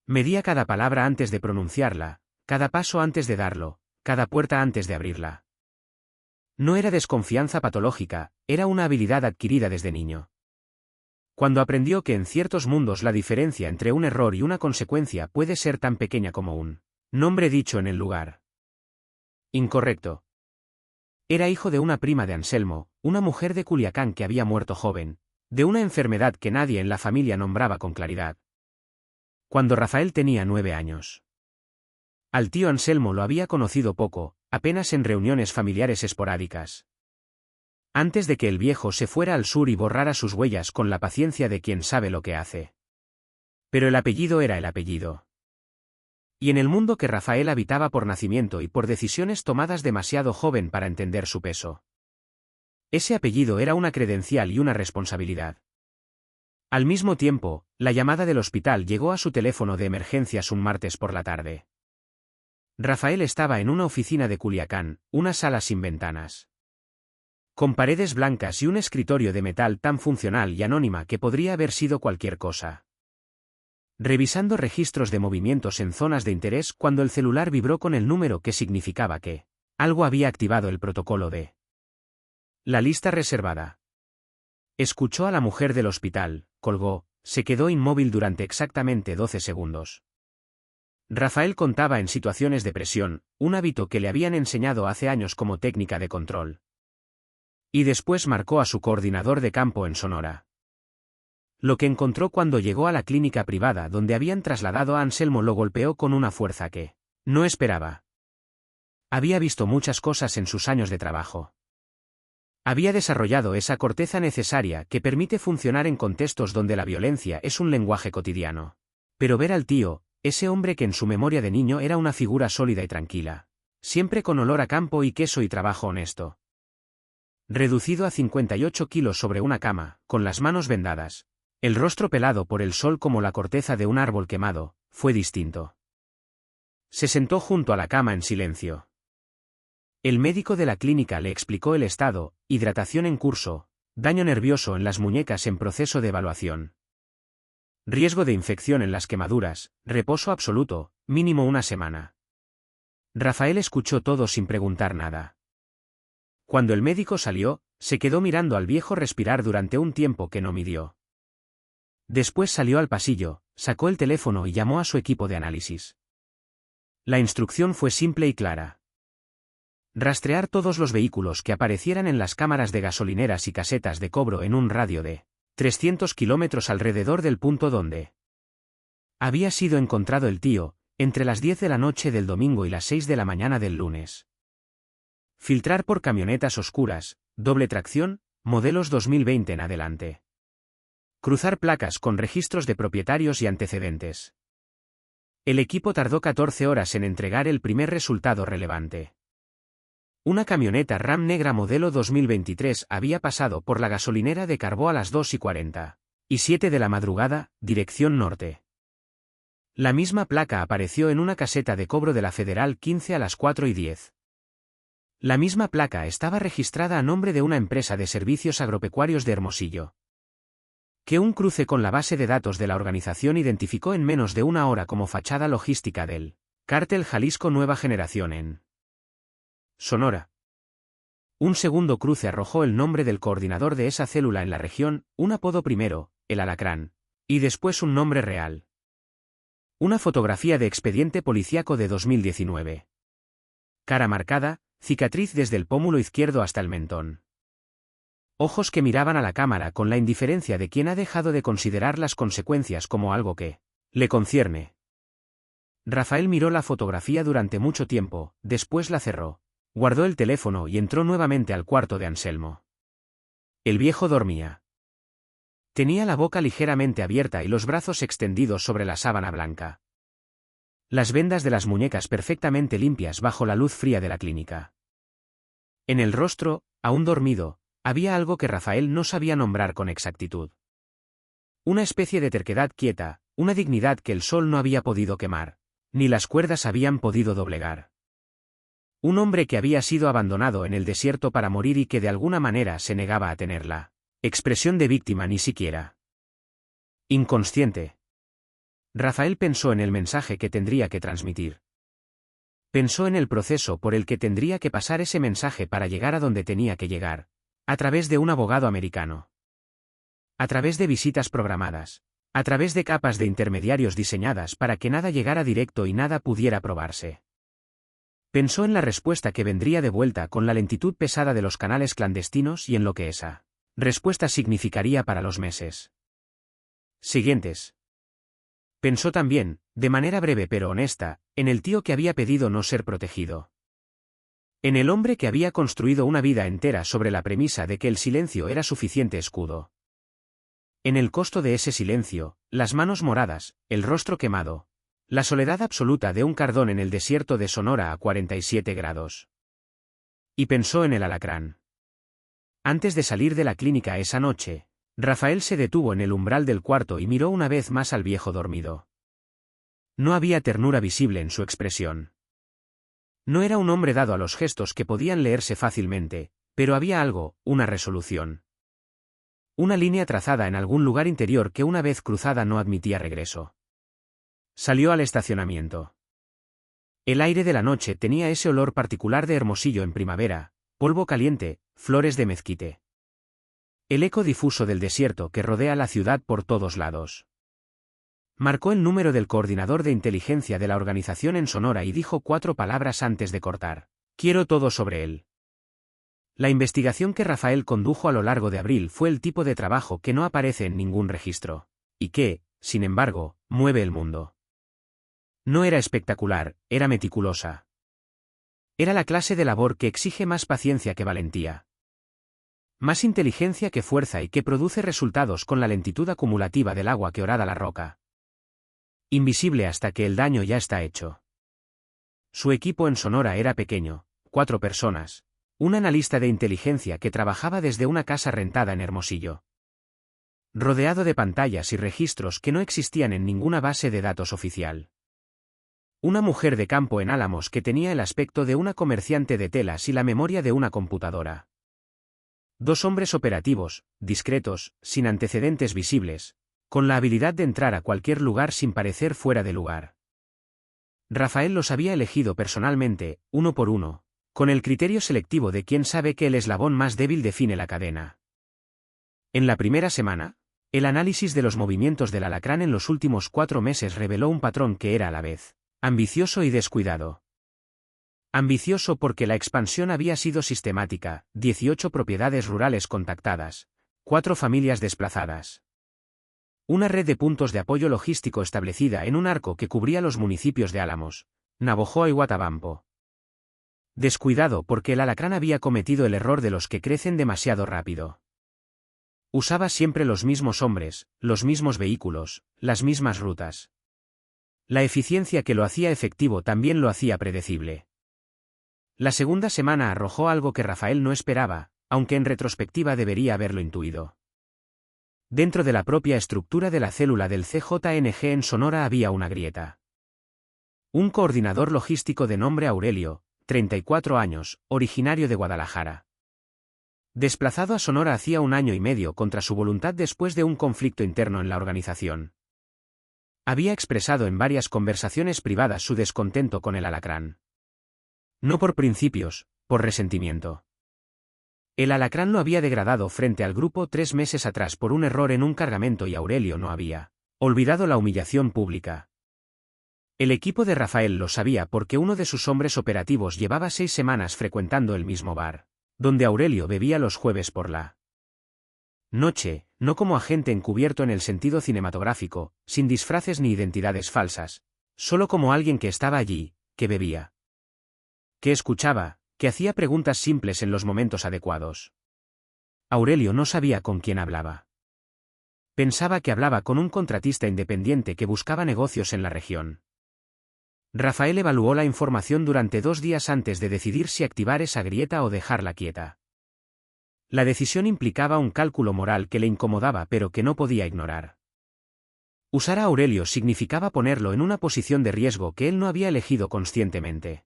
A: Medía cada palabra antes de pronunciarla, cada paso antes de darlo, cada puerta antes de abrirla. No era desconfianza patológica, era una habilidad adquirida desde niño. Cuando aprendió que en ciertos mundos la diferencia entre un error y una consecuencia puede ser tan pequeña como un nombre dicho en el lugar incorrecto. Era hijo de una prima de Anselmo, una mujer de Culiacán que había muerto joven, de una enfermedad que nadie en la familia nombraba con claridad. Cuando Rafael tenía 9 años. Al tío Anselmo lo había conocido poco, apenas en reuniones familiares esporádicas. Antes de que el viejo se fuera al sur y borrara sus huellas con la paciencia de quien sabe lo que hace. Pero el apellido era el apellido. Y en el mundo que Rafael habitaba por nacimiento y por decisiones tomadas demasiado joven para entender su peso. Ese apellido era una credencial y una responsabilidad. Al mismo tiempo, la llamada del hospital llegó a su teléfono de emergencias un martes por la tarde. Rafael estaba en una oficina de Culiacán, una sala sin ventanas. Con paredes blancas y un escritorio de metal tan funcional y anónima que podría haber sido cualquier cosa. Revisando registros de movimientos en zonas de interés cuando el celular vibró con el número que significaba que algo había activado el protocolo de la lista reservada. Escuchó a la mujer del hospital, colgó, se quedó inmóvil durante exactamente 12 segundos. Rafael contaba en situaciones de presión, un hábito que le habían enseñado hace años como técnica de control. Y después marcó a su coordinador de campo en Sonora. Lo que encontró cuando llegó a la clínica privada donde habían trasladado a Anselmo lo golpeó con una fuerza que no esperaba. Había visto muchas cosas en sus años de trabajo. Había desarrollado esa corteza necesaria que permite funcionar en contextos donde la violencia es un lenguaje cotidiano. Pero ver al tío, ese hombre que en su memoria de niño era una figura sólida y tranquila, siempre con olor a campo y queso y trabajo honesto. Reducido a 58 kilos sobre una cama, con las manos vendadas, el rostro pelado por el sol como la corteza de un árbol quemado, fue distinto. Se sentó junto a la cama en silencio. El médico de la clínica le explicó el estado, hidratación en curso, daño nervioso en las muñecas en proceso de evaluación. Riesgo de infección en las quemaduras, reposo absoluto, mínimo 1 semana. Rafael escuchó todo sin preguntar nada. Cuando el médico salió, se quedó mirando al viejo respirar durante un tiempo que no midió. Después salió al pasillo, sacó el teléfono y llamó a su equipo de análisis. La instrucción fue simple y clara. Rastrear todos los vehículos que aparecieran en las cámaras de gasolineras y casetas de cobro en un radio de 300 kilómetros alrededor del punto donde había sido encontrado el tío, entre las 10 de la noche del domingo y las 6 de la mañana del lunes. Filtrar por camionetas oscuras, doble tracción, modelos 2020 en adelante. Cruzar placas con registros de propietarios y antecedentes. El equipo tardó 14 horas en entregar el primer resultado relevante. Una camioneta Ram negra modelo 2023 había pasado por la gasolinera de Carbó a las 2:47 de la madrugada, dirección norte. La misma placa apareció en una caseta de cobro de la Federal 15 a las 4:10. La misma placa estaba registrada a nombre de una empresa de servicios agropecuarios de Hermosillo, que un cruce con la base de datos de la organización identificó en menos de una hora como fachada logística del Cártel Jalisco Nueva Generación en Sonora. Un segundo cruce arrojó el nombre del coordinador de esa célula en la región, un apodo primero, el Alacrán, y después un nombre real. Una fotografía de expediente policíaco de 2019. Cara marcada, cicatriz desde el pómulo izquierdo hasta el mentón. Ojos que miraban a la cámara con la indiferencia de quien ha dejado de considerar las consecuencias como algo que le concierne. Rafael miró la fotografía durante mucho tiempo, después la cerró, guardó el teléfono y entró nuevamente al cuarto de Anselmo. El viejo dormía. Tenía la boca ligeramente abierta y los brazos extendidos sobre la sábana blanca. Las vendas de las muñecas perfectamente limpias bajo la luz fría de la clínica. En el rostro, aún dormido, había algo que Rafael no sabía nombrar con exactitud. Una especie de terquedad quieta, una dignidad que el sol no había podido quemar, ni las cuerdas habían podido doblegar. Un hombre que había sido abandonado en el desierto para morir y que de alguna manera se negaba a tenerla. Expresión de víctima ni siquiera. Inconsciente. Rafael pensó en el mensaje que tendría que transmitir. Pensó en el proceso por el que tendría que pasar ese mensaje para llegar a donde tenía que llegar, a través de un abogado americano. A través de visitas programadas, a través de capas de intermediarios diseñadas para que nada llegara directo y nada pudiera probarse. Pensó en la respuesta que vendría de vuelta con la lentitud pesada de los canales clandestinos y en lo que esa respuesta significaría para los meses siguientes. Pensó también, de manera breve pero honesta, en el tío que había pedido no ser protegido. En el hombre que había construido una vida entera sobre la premisa de que el silencio era suficiente escudo. En el costo de ese silencio, las manos moradas, el rostro quemado, la soledad absoluta de un cardón en el desierto de Sonora a 47 grados. Y pensó en el alacrán. Antes de salir de la clínica esa noche, Rafael se detuvo en el umbral del cuarto y miró una vez más al viejo dormido. No había ternura visible en su expresión. No era un hombre dado a los gestos que podían leerse fácilmente, pero había algo, una resolución. Una línea trazada en algún lugar interior que una vez cruzada no admitía regreso. Salió al estacionamiento. El aire de la noche tenía ese olor particular de Hermosillo en primavera, polvo caliente, flores de mezquite. El eco difuso del desierto que rodea la ciudad por todos lados. Marcó el número del coordinador de inteligencia de la organización en Sonora y dijo 4 palabras antes de cortar. Quiero todo sobre él. La investigación que Rafael condujo a lo largo de abril fue el tipo de trabajo que no aparece en ningún registro, y que, sin embargo, mueve el mundo. No era espectacular, era meticulosa. Era la clase de labor que exige más paciencia que valentía. Más inteligencia que fuerza y que produce resultados con la lentitud acumulativa del agua que horada la roca. Invisible hasta que el daño ya está hecho. Su equipo en Sonora era pequeño, 4 personas, un analista de inteligencia que trabajaba desde una casa rentada en Hermosillo. Rodeado de pantallas y registros que no existían en ninguna base de datos oficial. Una mujer de campo en Álamos que tenía el aspecto de una comerciante de telas y la memoria de una computadora. 2 hombres operativos, discretos, sin antecedentes visibles, con la habilidad de entrar a cualquier lugar sin parecer fuera de lugar. Rafael los había elegido personalmente, uno por uno, con el criterio selectivo de quien sabe que el eslabón más débil define la cadena. En la primera semana, el análisis de los movimientos del alacrán en los últimos 4 meses reveló un patrón que era a la vez ambicioso y descuidado. Ambicioso porque la expansión había sido sistemática, 18 propiedades rurales contactadas, 4 familias desplazadas. Una red de puntos de apoyo logístico establecida en un arco que cubría los municipios de Álamos, Navojoa y Guatabampo. Descuidado porque el alacrán había cometido el error de los que crecen demasiado rápido. Usaba siempre los mismos hombres, los mismos vehículos, las mismas rutas. La eficiencia que lo hacía efectivo también lo hacía predecible. La segunda semana arrojó algo que Rafael no esperaba, aunque en retrospectiva debería haberlo intuido. Dentro de la propia estructura de la célula del CJNG en Sonora había una grieta. Un coordinador logístico de nombre Aurelio, 34 años, originario de Guadalajara. Desplazado a Sonora hacía 1 año y medio contra su voluntad después de un conflicto interno en la organización. Había expresado en varias conversaciones privadas su descontento con el Alacrán. No por principios, por resentimiento. El Alacrán lo había degradado frente al grupo 3 meses atrás por un error en un cargamento y Aurelio no había olvidado la humillación pública. El equipo de Rafael lo sabía porque uno de sus hombres operativos llevaba 6 semanas frecuentando el mismo bar, donde Aurelio bebía los jueves por la noche, no como agente encubierto en el sentido cinematográfico, sin disfraces ni identidades falsas, solo como alguien que estaba allí, que bebía, que escuchaba, que hacía preguntas simples en los momentos adecuados. Aurelio no sabía con quién hablaba. Pensaba que hablaba con un contratista independiente que buscaba negocios en la región. Rafael evaluó la información durante 2 días antes de decidir si activar esa grieta o dejarla quieta. La decisión implicaba un cálculo moral que le incomodaba pero que no podía ignorar. Usar a Aurelio significaba ponerlo en una posición de riesgo que él no había elegido conscientemente.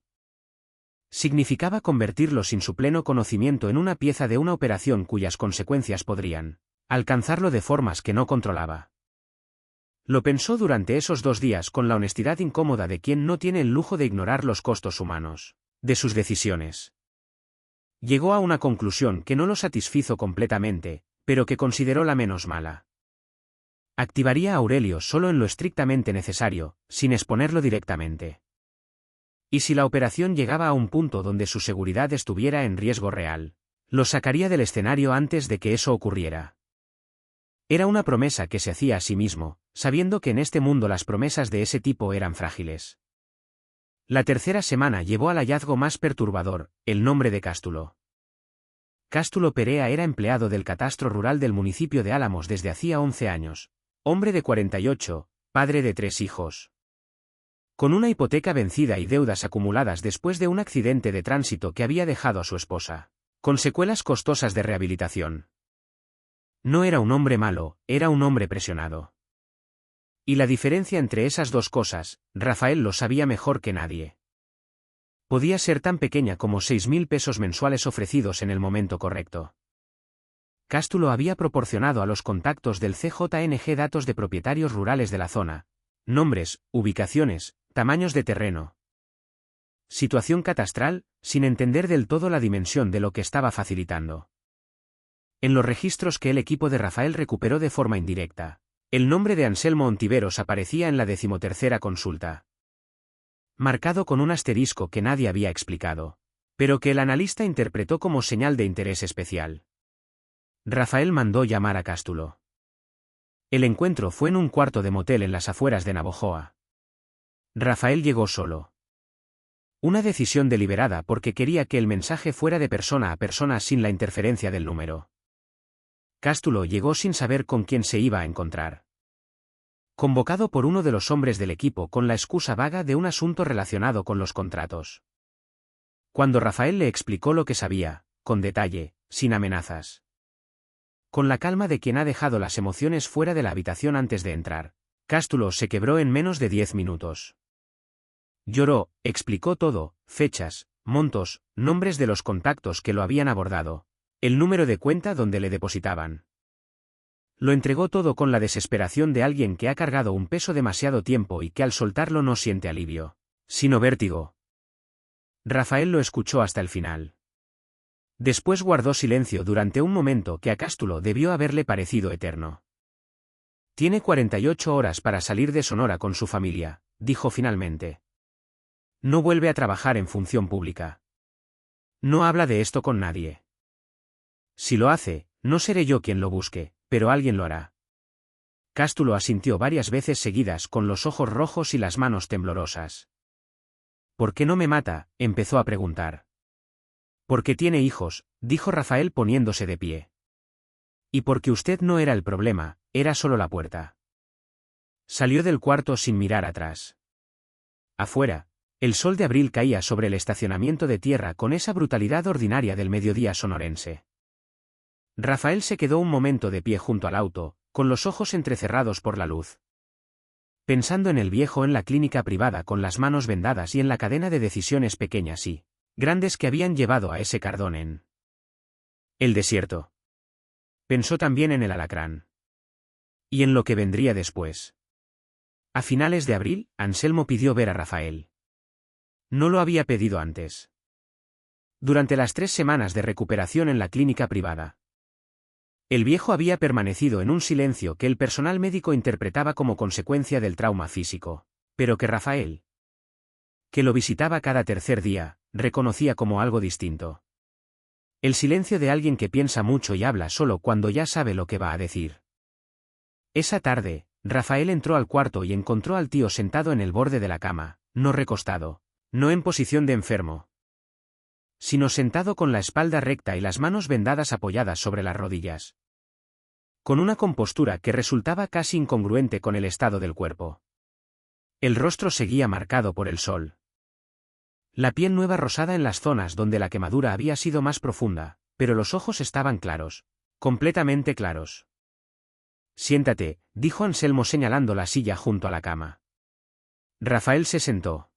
A: Significaba convertirlo sin su pleno conocimiento en una pieza de una operación cuyas consecuencias podrían alcanzarlo de formas que no controlaba. Lo pensó durante esos 2 días con la honestidad incómoda de quien no tiene el lujo de ignorar los costos humanos de sus decisiones. Llegó a una conclusión que no lo satisfizo completamente, pero que consideró la menos mala. Activaría a Aurelio solo en lo estrictamente necesario, sin exponerlo directamente. Y si la operación llegaba a un punto donde su seguridad estuviera en riesgo real, lo sacaría del escenario antes de que eso ocurriera. Era una promesa que se hacía a sí mismo, sabiendo que en este mundo las promesas de ese tipo eran frágiles. La tercera semana llevó al hallazgo más perturbador, el nombre de Cástulo. Cástulo Perea era empleado del catastro rural del municipio de Álamos desde hacía 11 años, hombre de 48, padre de 3 hijos. Con una hipoteca vencida y deudas acumuladas después de un accidente de tránsito que había dejado a su esposa, con secuelas costosas de rehabilitación. No era un hombre malo, era un hombre presionado. Y la diferencia entre esas 2 cosas, Rafael lo sabía mejor que nadie. Podía ser tan pequeña como 6.000 pesos mensuales ofrecidos en el momento correcto. Cástulo había proporcionado a los contactos del CJNG datos de propietarios rurales de la zona, nombres, ubicaciones, tamaños de terreno, situación catastral, sin entender del todo la dimensión de lo que estaba facilitando. En los registros que el equipo de Rafael recuperó de forma indirecta, el nombre de Anselmo Ontiveros aparecía en la 13ª consulta. Marcado con un asterisco que nadie había explicado, pero que el analista interpretó como señal de interés especial. Rafael mandó llamar a Cástulo. El encuentro fue en un cuarto de motel en las afueras de Navojoa. Rafael llegó solo. Una decisión deliberada porque quería que el mensaje fuera de persona a persona sin la interferencia del número. Cástulo llegó sin saber con quién se iba a encontrar. Convocado por uno de los hombres del equipo con la excusa vaga de un asunto relacionado con los contratos. Cuando Rafael le explicó lo que sabía, con detalle, sin amenazas. Con la calma de quien ha dejado las emociones fuera de la habitación antes de entrar, Cástulo se quebró en menos de 10 minutos. Lloró, explicó todo, fechas, montos, nombres de los contactos que lo habían abordado, el número de cuenta donde le depositaban. Lo entregó todo con la desesperación de alguien que ha cargado un peso demasiado tiempo y que al soltarlo no siente alivio, sino vértigo. Rafael lo escuchó hasta el final. Después guardó silencio durante un momento que a Cástulo debió haberle parecido eterno. Tiene 48 horas para salir de Sonora con su familia, dijo finalmente. No vuelve a trabajar en función pública. No habla de esto con nadie. Si lo hace, no seré yo quien lo busque, pero alguien lo hará. Cástulo asintió varias veces seguidas con los ojos rojos y las manos temblorosas. ¿Por qué no me mata?, empezó a preguntar. Porque tiene hijos, dijo Rafael poniéndose de pie. Y porque usted no era el problema, era solo la puerta. Salió del cuarto sin mirar atrás. Afuera, el sol de abril caía sobre el estacionamiento de tierra con esa brutalidad ordinaria del mediodía sonorense. Rafael se quedó un momento de pie junto al auto, con los ojos entrecerrados por la luz. Pensando en el viejo en la clínica privada con las manos vendadas y en la cadena de decisiones pequeñas y grandes que habían llevado a ese cardón en el desierto. Pensó también en el alacrán. Y en lo que vendría después. A finales de abril, Anselmo pidió ver a Rafael. No lo había pedido antes. Durante las 3 semanas de recuperación en la clínica privada. El viejo había permanecido en un silencio que el personal médico interpretaba como consecuencia del trauma físico, pero que Rafael, que lo visitaba cada tercer día, reconocía como algo distinto. El silencio de alguien que piensa mucho y habla solo cuando ya sabe lo que va a decir. Esa tarde, Rafael entró al cuarto y encontró al tío sentado en el borde de la cama, no recostado, no en posición de enfermo, sino sentado con la espalda recta y las manos vendadas apoyadas sobre las rodillas. Con una compostura que resultaba casi incongruente con el estado del cuerpo. El rostro seguía marcado por el sol. La piel nueva rosada en las zonas donde la quemadura había sido más profunda, pero los ojos estaban claros, completamente claros. Siéntate, dijo Anselmo señalando la silla junto a la cama. Rafael se sentó.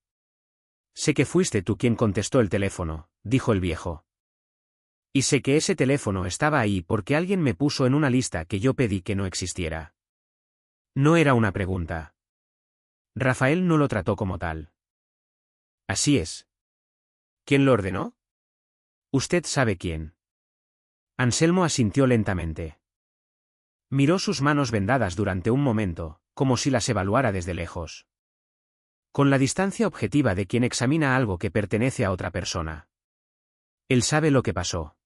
A: Sé que fuiste tú quien contestó el teléfono, dijo el viejo. Y sé que ese teléfono estaba ahí porque alguien me puso en una lista que yo pedí que no existiera. No era una pregunta. Rafael no lo trató como tal. Así es. ¿Quién lo ordenó? Usted sabe quién. Anselmo asintió lentamente. Miró sus manos vendadas durante un momento, como si las evaluara desde lejos. Con la distancia objetiva de quien examina algo que pertenece a otra persona. Él sabe lo que pasó.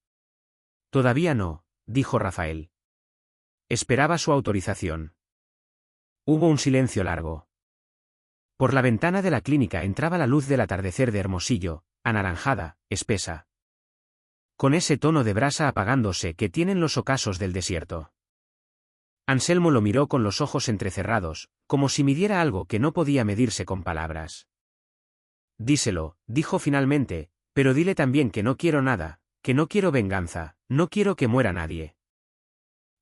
A: Todavía no, dijo Rafael. Esperaba su autorización. Hubo un silencio largo. Por la ventana de la clínica entraba la luz del atardecer de Hermosillo, anaranjada, espesa. Con ese tono de brasa apagándose que tienen los ocasos del desierto. Anselmo lo miró con los ojos entrecerrados, como si midiera algo que no podía medirse con palabras. Díselo, dijo finalmente, pero dile también que no quiero nada, que no quiero venganza, no quiero que muera nadie.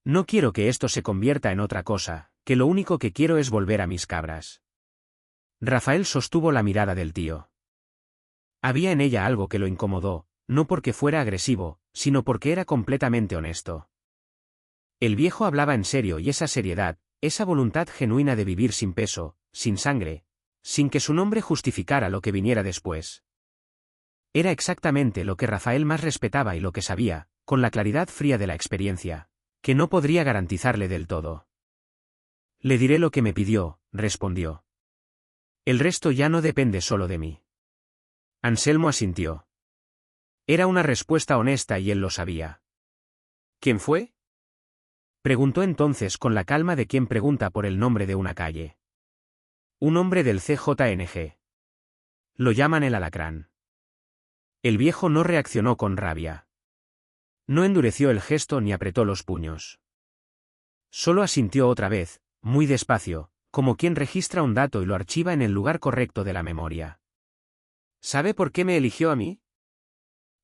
A: No quiero que esto se convierta en otra cosa, que lo único que quiero es volver a mis cabras. Rafael sostuvo la mirada del tío. Había en ella algo que lo incomodó, no porque fuera agresivo, sino porque era completamente honesto. El viejo hablaba en serio y esa seriedad, esa voluntad genuina de vivir sin peso, sin sangre, sin que su nombre justificara lo que viniera después. Era exactamente lo que Rafael más respetaba y lo que sabía, con la claridad fría de la experiencia, que no podría garantizarle del todo. Le diré lo que me pidió, respondió. El resto ya no depende solo de mí. Anselmo asintió. Era una respuesta honesta y él lo sabía. ¿Quién fue? Preguntó entonces con la calma de quien pregunta por el nombre de una calle. Un hombre del CJNG. Lo llaman el alacrán. El viejo no reaccionó con rabia. No endureció el gesto ni apretó los puños. Solo asintió otra vez, muy despacio, como quien registra un dato y lo archiva en el lugar correcto de la memoria. ¿Sabe por qué me eligió a mí?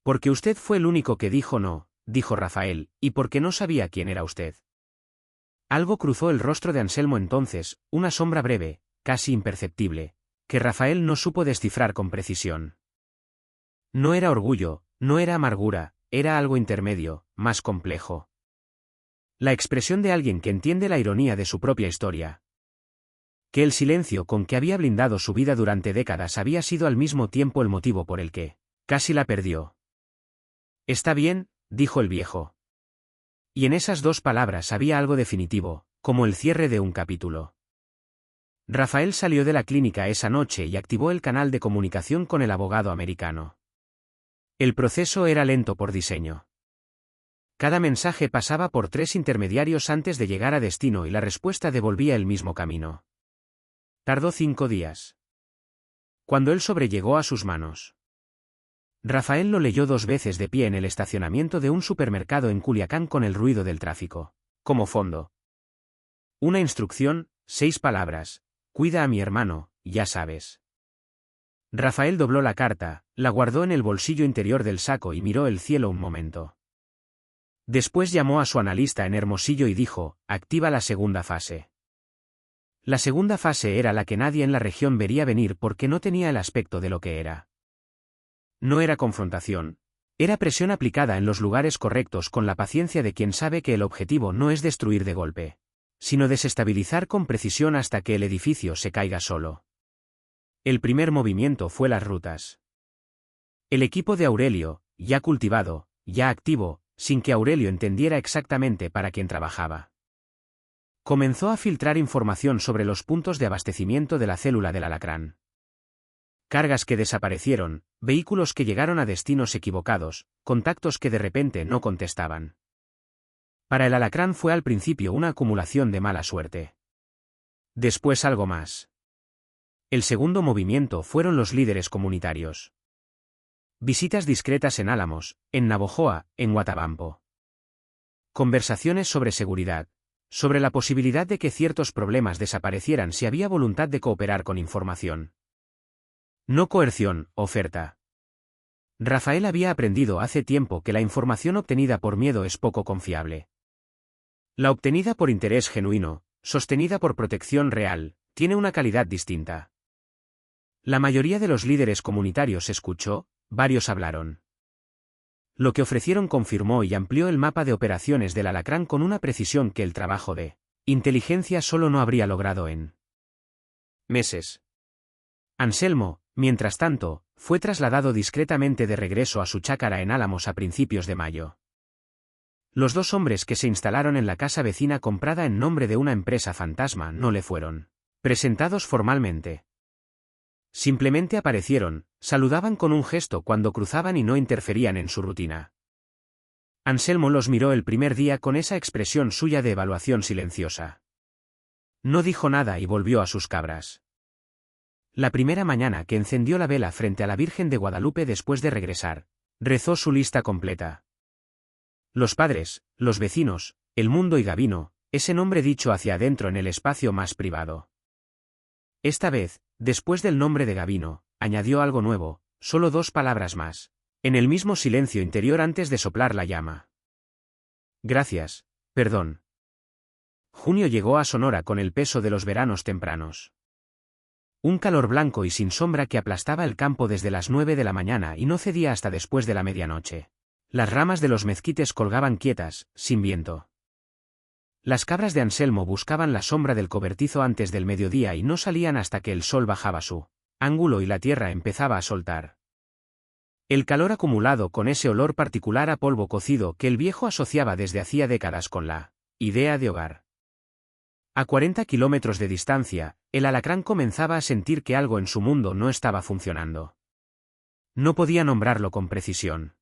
A: Porque usted fue el único que dijo no, dijo Rafael, y porque no sabía quién era usted. Algo cruzó el rostro de Anselmo entonces, una sombra breve, casi imperceptible, que Rafael no supo descifrar con precisión. No era orgullo, no era amargura, era algo intermedio, más complejo. La expresión de alguien que entiende la ironía de su propia historia. Que el silencio con que había blindado su vida durante décadas había sido al mismo tiempo el motivo por el que casi la perdió. Está bien, dijo el viejo. Y en esas 2 palabras había algo definitivo, como el cierre de un capítulo. Rafael salió de la clínica esa noche y activó el canal de comunicación con el abogado americano. El proceso era lento por diseño. Cada mensaje pasaba por 3 intermediarios antes de llegar a destino y la respuesta devolvía el mismo camino. Tardó 5 días. Cuando el sobre llegó a sus manos. Rafael lo leyó 2 veces de pie en el estacionamiento de un supermercado en Culiacán con el ruido del tráfico, como fondo. Una instrucción, 6 palabras, cuida a mi hermano, ya sabes. Rafael dobló la carta, la guardó en el bolsillo interior del saco y miró el cielo un momento. Después llamó a su analista en Hermosillo y dijo, activa la segunda fase. La segunda fase era la que nadie en la región vería venir porque no tenía el aspecto de lo que era. No era confrontación. Era presión aplicada en los lugares correctos con la paciencia de quien sabe que el objetivo no es destruir de golpe, sino desestabilizar con precisión hasta que el edificio se caiga solo. El primer movimiento fue las rutas. El equipo de Aurelio, ya cultivado, ya activo, sin que Aurelio entendiera exactamente para quién trabajaba, comenzó a filtrar información sobre los puntos de abastecimiento de la célula del alacrán. Cargas que desaparecieron, vehículos que llegaron a destinos equivocados, contactos que de repente no contestaban. Para el alacrán fue al principio una acumulación de mala suerte. Después algo más. El segundo movimiento fueron los líderes comunitarios. Visitas discretas en Álamos, en Navojoa, en Huatabampo. Conversaciones sobre seguridad, sobre la posibilidad de que ciertos problemas desaparecieran si había voluntad de cooperar con información. No coerción, oferta. Rafael había aprendido hace tiempo que la información obtenida por miedo es poco confiable. La obtenida por interés genuino, sostenida por protección real, tiene una calidad distinta. La mayoría de los líderes comunitarios escuchó, varios hablaron. Lo que ofrecieron confirmó y amplió el mapa de operaciones del alacrán con una precisión que el trabajo de inteligencia solo no habría logrado en meses. Anselmo, mientras tanto, fue trasladado discretamente de regreso a su chácara en Álamos a principios de mayo. Los dos hombres que se instalaron en la casa vecina comprada en nombre de una empresa fantasma no le fueron presentados formalmente. Simplemente aparecieron, saludaban con un gesto cuando cruzaban y no interferían en su rutina. Anselmo los miró el primer día con esa expresión suya de evaluación silenciosa. No dijo nada y volvió a sus cabras. La primera mañana que encendió la vela frente a la Virgen de Guadalupe después de regresar, rezó su lista completa. Los padres, los vecinos, el mundo y Gabino, ese nombre dicho hacia adentro en el espacio más privado. Esta vez, después del nombre de Gabino, añadió algo nuevo, solo 2 palabras más, en el mismo silencio interior antes de soplar la llama. Gracias, perdón. Junio llegó a Sonora con el peso de los veranos tempranos. Un calor blanco y sin sombra que aplastaba el campo desde las 9 de la mañana y no cedía hasta después de la medianoche. Las ramas de los mezquites colgaban quietas, sin viento. Las cabras de Anselmo buscaban la sombra del cobertizo antes del mediodía y no salían hasta que el sol bajaba su ángulo y la tierra empezaba a soltar. El calor acumulado con ese olor particular a polvo cocido que el viejo asociaba desde hacía décadas con la idea de hogar. A 40 kilómetros de distancia, el alacrán comenzaba a sentir que algo en su mundo no estaba funcionando. No podía nombrarlo con precisión.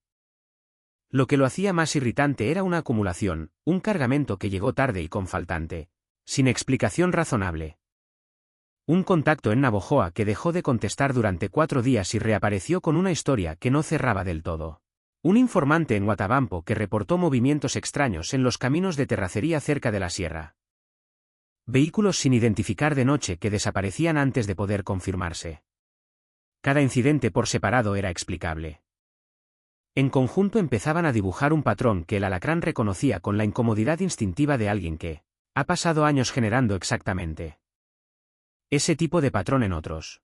A: Lo que lo hacía más irritante era una acumulación, un cargamento que llegó tarde y con faltante, sin explicación razonable. Un contacto en Navojoa que dejó de contestar durante 4 días y reapareció con una historia que no cerraba del todo. Un informante en Huatabampo que reportó movimientos extraños en los caminos de terracería cerca de la sierra. Vehículos sin identificar de noche que desaparecían antes de poder confirmarse. Cada incidente por separado era explicable. En conjunto empezaban a dibujar un patrón que el alacrán reconocía con la incomodidad instintiva de alguien que ha pasado años generando exactamente ese tipo de patrón en otros.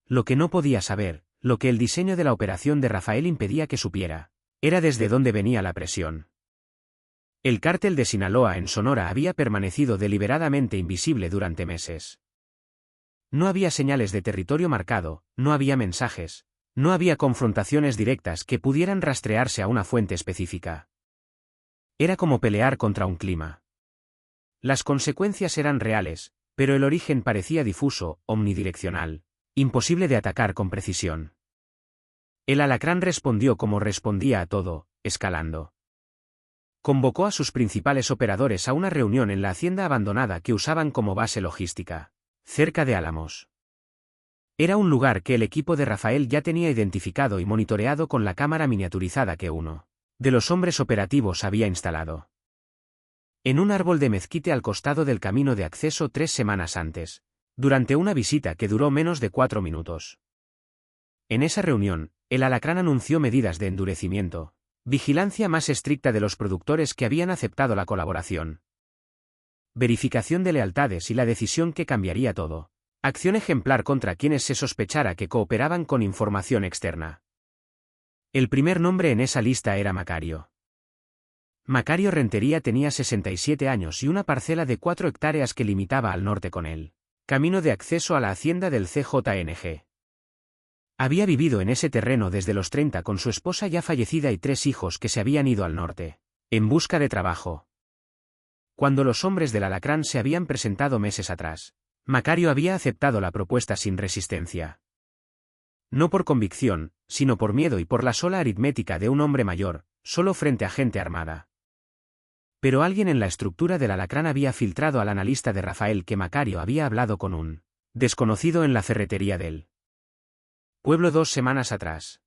A: Lo que no podía saber, lo que el diseño de la operación de Rafael impedía que supiera, era desde dónde venía la presión. El cártel de Sinaloa en Sonora había permanecido deliberadamente invisible durante meses. No había señales de territorio marcado, no había mensajes, no había confrontaciones directas que pudieran rastrearse a una fuente específica. Era como pelear contra un clima. Las consecuencias eran reales, pero el origen parecía difuso, omnidireccional, imposible de atacar con precisión. El alacrán respondió como respondía a todo, escalando. Convocó a sus principales operadores a una reunión en la hacienda abandonada que usaban como base logística, cerca de Álamos. Era un lugar que el equipo de Rafael ya tenía identificado y monitoreado con la cámara miniaturizada que uno de los hombres operativos había instalado. En un árbol de mezquite al costado del camino de acceso 3 semanas antes, durante una visita que duró menos de 4 minutos. En esa reunión, el alacrán anunció medidas de endurecimiento, vigilancia más estricta de los productores que habían aceptado la colaboración, verificación de lealtades y la decisión que cambiaría todo. Acción ejemplar contra quienes se sospechara que cooperaban con información externa. El primer nombre en esa lista era Macario. Macario Rentería tenía 67 años y una parcela de 4 hectáreas que limitaba al norte con él. Camino de acceso a la hacienda del CJNG. Había vivido en ese terreno desde los 30 con su esposa ya fallecida y 3 hijos que se habían ido al norte, en busca de trabajo. Cuando los hombres del Alacrán se habían presentado meses atrás, Macario había aceptado la propuesta sin resistencia. No por convicción, sino por miedo y por la sola aritmética de un hombre mayor, solo frente a gente armada. Pero alguien en la estructura del Alacrán había filtrado al analista de Rafael que Macario había hablado con un desconocido en la ferretería del pueblo 2 semanas atrás.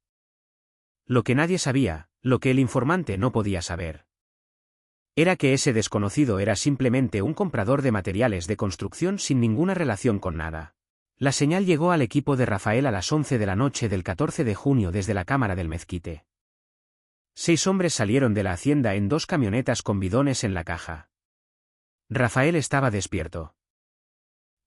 A: Lo que nadie sabía, lo que el informante no podía saber, era que ese desconocido era simplemente un comprador de materiales de construcción sin ninguna relación con nada. La señal llegó al equipo de Rafael a las 11 de la noche del 14 de junio desde la cámara del mezquite. 6 hombres salieron de la hacienda en 2 camionetas con bidones en la caja. Rafael estaba despierto.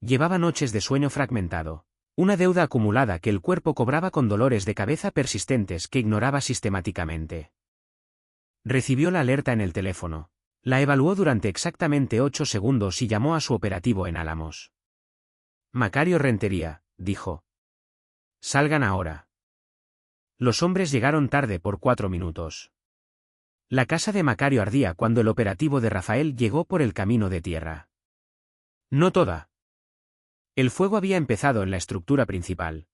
A: Llevaba noches de sueño fragmentado, una deuda acumulada que el cuerpo cobraba con dolores de cabeza persistentes que ignoraba sistemáticamente. Recibió la alerta en el teléfono, la evaluó durante exactamente 8 segundos y llamó a su operativo en Álamos. Macario Rentería, dijo. Salgan ahora. Los hombres llegaron tarde por 4 minutos. La casa de Macario ardía cuando el operativo de Rafael llegó por el camino de tierra. No toda. El fuego había empezado en la estructura principal.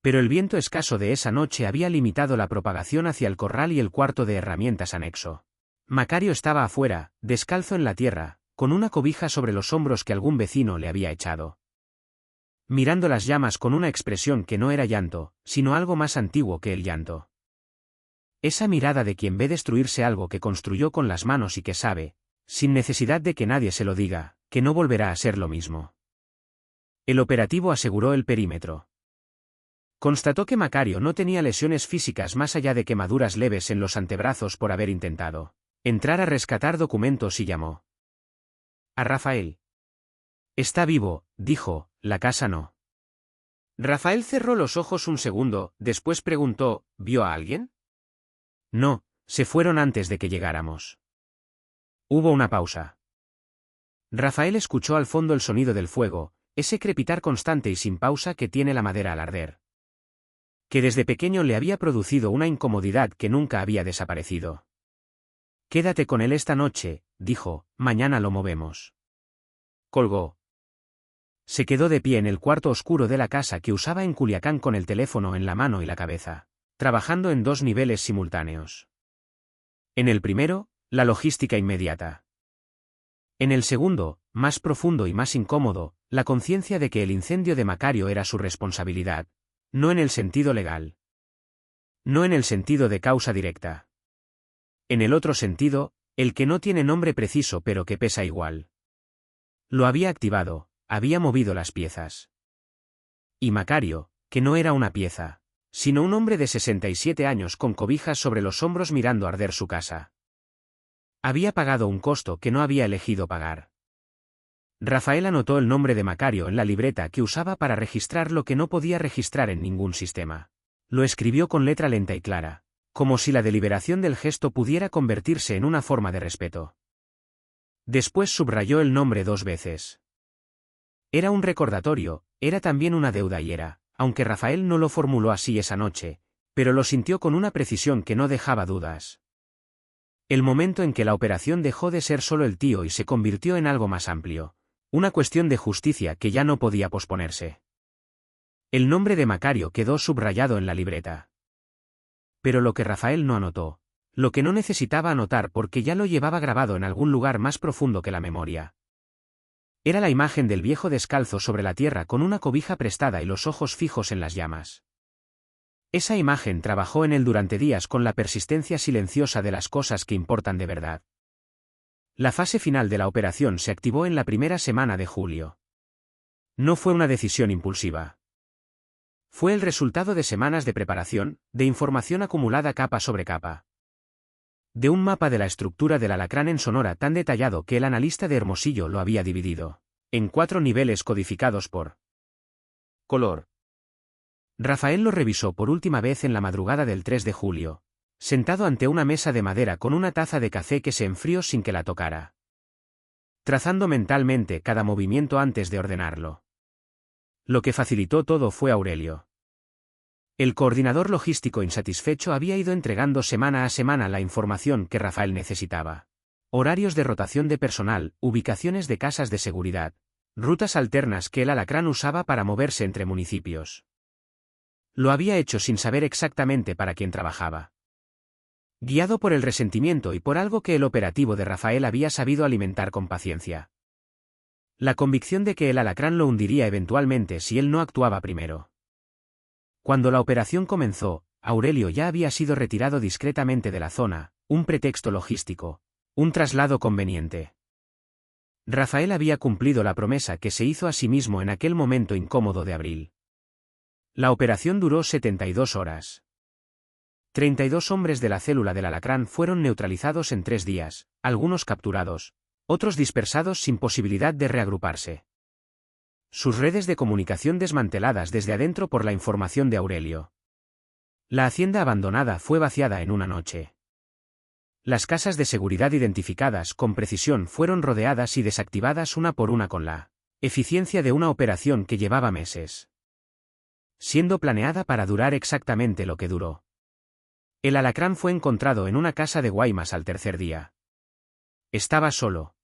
A: Pero el viento escaso de esa noche había limitado la propagación hacia el corral y el cuarto de herramientas anexo. Macario estaba afuera, descalzo en la tierra, con una cobija sobre los hombros que algún vecino le había echado. Mirando las llamas con una expresión que no era llanto, sino algo más antiguo que el llanto. Esa mirada de quien ve destruirse algo que construyó con las manos y que sabe, sin necesidad de que nadie se lo diga, que no volverá a ser lo mismo. El operativo aseguró el perímetro. Constató que Macario no tenía lesiones físicas más allá de quemaduras leves en los antebrazos por haber intentado entrar a rescatar documentos y llamó a Rafael. Está vivo, dijo, la casa no. Rafael cerró los ojos un segundo, después preguntó, ¿vio a alguien? No, se fueron antes de que llegáramos. Hubo una pausa. Rafael escuchó al fondo el sonido del fuego, ese crepitar constante y sin pausa que tiene la madera al arder. Que desde pequeño le había producido una incomodidad que nunca había desaparecido. Quédate con él esta noche, dijo, mañana lo movemos. Colgó. Se quedó de pie en el cuarto oscuro de la casa que usaba en Culiacán con el teléfono en la mano y la cabeza, trabajando en 2 niveles simultáneos. En el primero, la logística inmediata. En el segundo, más profundo y más incómodo, la conciencia de que el incendio de Macario era su responsabilidad, no en el sentido legal. No en el sentido de causa directa. En el otro sentido, el que no tiene nombre preciso pero que pesa igual. Lo había activado, había movido las piezas. Y Macario, que no era una pieza, sino un hombre de 67 años con cobijas sobre los hombros mirando arder su casa. Había pagado un costo que no había elegido pagar. Rafael anotó el nombre de Macario en la libreta que usaba para registrar lo que no podía registrar en ningún sistema. Lo escribió con letra lenta y clara, como si la deliberación del gesto pudiera convertirse en una forma de respeto. Después subrayó el nombre 2 veces. Era un recordatorio, era también una deuda y era, aunque Rafael no lo formuló así esa noche, pero lo sintió con una precisión que no dejaba dudas. El momento en que la operación dejó de ser solo el tío y se convirtió en algo más amplio, una cuestión de justicia que ya no podía posponerse. El nombre de Macario quedó subrayado en la libreta. Pero lo que Rafael no anotó, lo que no necesitaba anotar porque ya lo llevaba grabado en algún lugar más profundo que la memoria, era la imagen del viejo descalzo sobre la tierra con una cobija prestada y los ojos fijos en las llamas. Esa imagen trabajó en él durante días con la persistencia silenciosa de las cosas que importan de verdad. La fase final de la operación se activó en la primera semana de julio. No fue una decisión impulsiva. Fue el resultado de semanas de preparación, de información acumulada capa sobre capa. De un mapa de la estructura del Alacrán en Sonora tan detallado que el analista de Hermosillo lo había dividido en 4 niveles codificados por color, Rafael lo revisó por última vez en la madrugada del 3 de julio, sentado ante una mesa de madera con una taza de café que se enfrió sin que la tocara, trazando mentalmente cada movimiento antes de ordenarlo. Lo que facilitó todo fue Aurelio. El coordinador logístico insatisfecho había ido entregando semana a semana la información que Rafael necesitaba. Horarios de rotación de personal, ubicaciones de casas de seguridad, rutas alternas que el Alacrán usaba para moverse entre municipios. Lo había hecho sin saber exactamente para quién trabajaba. Guiado por el resentimiento y por algo que el operativo de Rafael había sabido alimentar con paciencia. La convicción de que el Alacrán lo hundiría eventualmente si él no actuaba primero. Cuando la operación comenzó, Aurelio ya había sido retirado discretamente de la zona, un pretexto logístico, un traslado conveniente. Rafael había cumplido la promesa que se hizo a sí mismo en aquel momento incómodo de abril. La operación duró 72 horas. 32 hombres de la célula del Alacrán fueron neutralizados en 3 días, algunos capturados, otros dispersados sin posibilidad de reagruparse. Sus redes de comunicación desmanteladas desde adentro por la información de Aurelio. La hacienda abandonada fue vaciada en una noche. Las casas de seguridad identificadas con precisión fueron rodeadas y desactivadas una por una con la eficiencia de una operación que llevaba meses, siendo planeada para durar exactamente lo que duró. El Alacrán fue encontrado en una casa de Guaymas al tercer día. Estaba solo.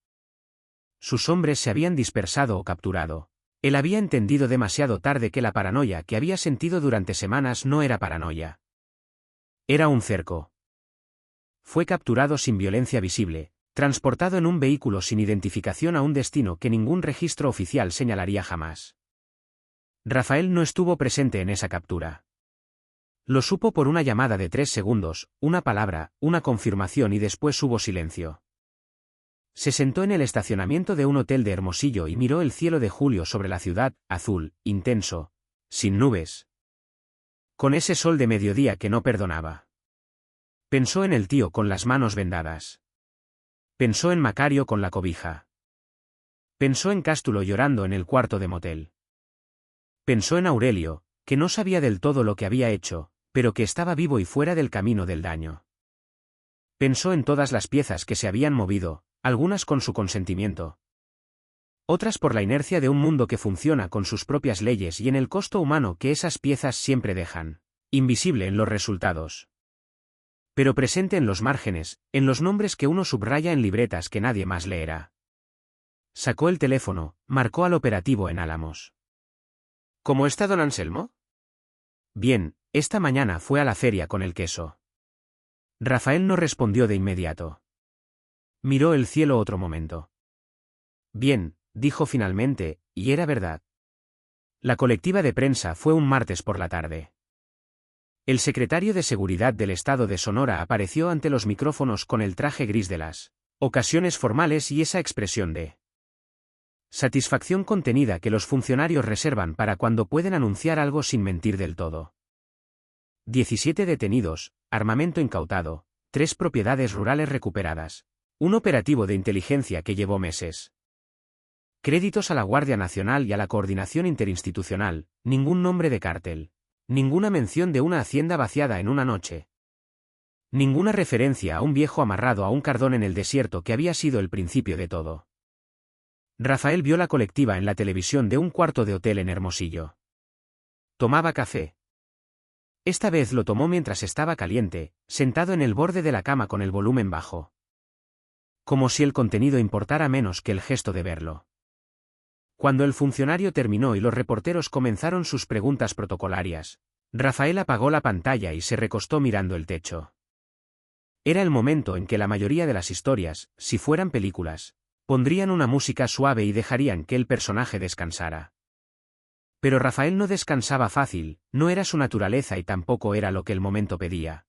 A: Sus hombres se habían dispersado o capturado. Él había entendido demasiado tarde que la paranoia que había sentido durante semanas no era paranoia. Era un cerco. Fue capturado sin violencia visible, transportado en un vehículo sin identificación a un destino que ningún registro oficial señalaría jamás. Rafael no estuvo presente en esa captura. Lo supo por una llamada de 3 segundos, una palabra, una confirmación y después hubo silencio. Se sentó en el estacionamiento de un hotel de Hermosillo y miró el cielo de julio sobre la ciudad, azul, intenso, sin nubes, con ese sol de mediodía que no perdonaba. Pensó en el tío con las manos vendadas. Pensó en Macario con la cobija. Pensó en Cástulo llorando en el cuarto de motel. Pensó en Aurelio, que no sabía del todo lo que había hecho, pero que estaba vivo y fuera del camino del daño. Pensó en todas las piezas que se habían movido, algunas con su consentimiento, otras por la inercia de un mundo que funciona con sus propias leyes y en el costo humano que esas piezas siempre dejan, invisible en los resultados, pero presente en los márgenes, en los nombres que uno subraya en libretas que nadie más leerá. Sacó el teléfono, marcó al operativo en Álamos. ¿Cómo está don Anselmo? Bien, esta mañana fue a la feria con el queso. Rafael no respondió de inmediato. Miró el cielo otro momento. Bien, dijo finalmente, y era verdad. La colectiva de prensa fue un martes por la tarde. El secretario de Seguridad del Estado de Sonora apareció ante los micrófonos con el traje gris de las ocasiones formales y esa expresión de satisfacción contenida que los funcionarios reservan para cuando pueden anunciar algo sin mentir del todo. 17 detenidos, armamento incautado, 3 propiedades rurales recuperadas, un operativo de inteligencia que llevó meses. Créditos a la Guardia Nacional y a la coordinación interinstitucional, ningún nombre de cártel, ninguna mención de una hacienda vaciada en una noche. Ninguna referencia a un viejo amarrado a un cardón en el desierto que había sido el principio de todo. Rafael vio la colectiva en la televisión de un cuarto de hotel en Hermosillo. Tomaba café. Esta vez lo tomó mientras estaba caliente, sentado en el borde de la cama con el volumen bajo. Como si el contenido importara menos que el gesto de verlo. Cuando el funcionario terminó y los reporteros comenzaron sus preguntas protocolarias, Rafael apagó la pantalla y se recostó mirando el techo. Era el momento en que la mayoría de las historias, si fueran películas, pondrían una música suave y dejarían que el personaje descansara. Pero Rafael no descansaba fácil, no era su naturaleza y tampoco era lo que el momento pedía.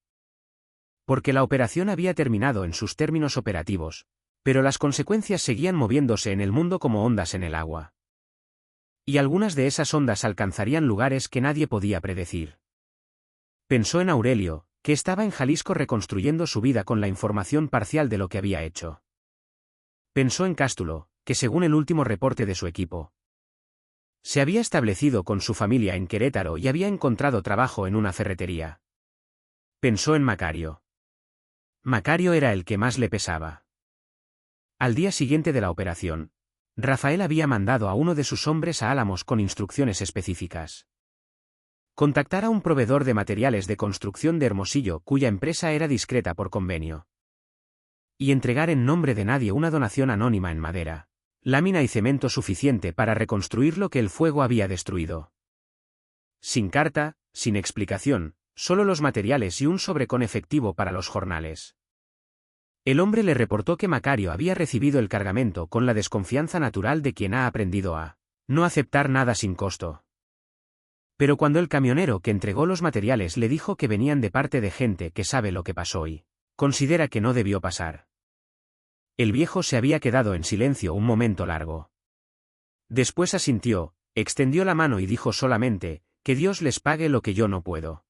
A: Porque la operación había terminado en sus términos operativos, pero las consecuencias seguían moviéndose en el mundo como ondas en el agua. Y algunas de esas ondas alcanzarían lugares que nadie podía predecir. Pensó en Aurelio, que estaba en Jalisco reconstruyendo su vida con la información parcial de lo que había hecho. Pensó en Cástulo, que según el último reporte de su equipo, Se había establecido con su familia en Querétaro y había encontrado trabajo en una ferretería. Pensó en Macario. Macario era el que más le pesaba. Al día siguiente de la operación, Rafael había mandado a uno de sus hombres a Álamos con instrucciones específicas. Contactar a un proveedor de materiales de construcción de Hermosillo cuya empresa era discreta por convenio. Y entregar en nombre de nadie una donación anónima en madera, lámina y cemento suficiente para reconstruir lo que el fuego había destruido. Sin carta, sin explicación, solo los materiales y un sobre con efectivo para los jornales. El hombre le reportó que Macario había recibido el cargamento con la desconfianza natural de quien ha aprendido a no aceptar nada sin costo. Pero cuando el camionero que entregó los materiales le dijo que venían de parte de gente que sabe lo que pasó y considera que no debió pasar, el viejo se había quedado en silencio un momento largo. Después asintió, extendió la mano y dijo solamente, que Dios les pague lo que yo no puedo.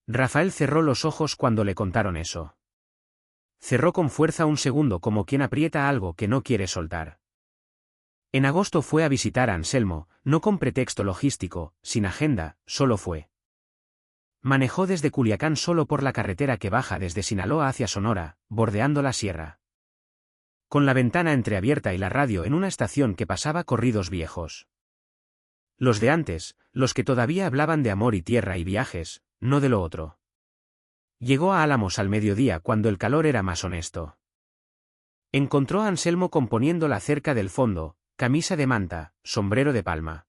A: Rafael cerró los ojos cuando le contaron eso. Cerró con fuerza un segundo como quien aprieta algo que no quiere soltar. En agosto fue a visitar a Anselmo, no con pretexto logístico, sin agenda, solo fue. Manejó desde Culiacán solo por la carretera que baja desde Sinaloa hacia Sonora, bordeando la sierra. Con la ventana entreabierta y la radio en una estación que pasaba corridos viejos. Los de antes, los que todavía hablaban de amor y tierra y viajes, no de lo otro. Llegó a Álamos al mediodía cuando el calor era más honesto. Encontró a Anselmo componiendo la cerca del fondo, camisa de manta, sombrero de palma.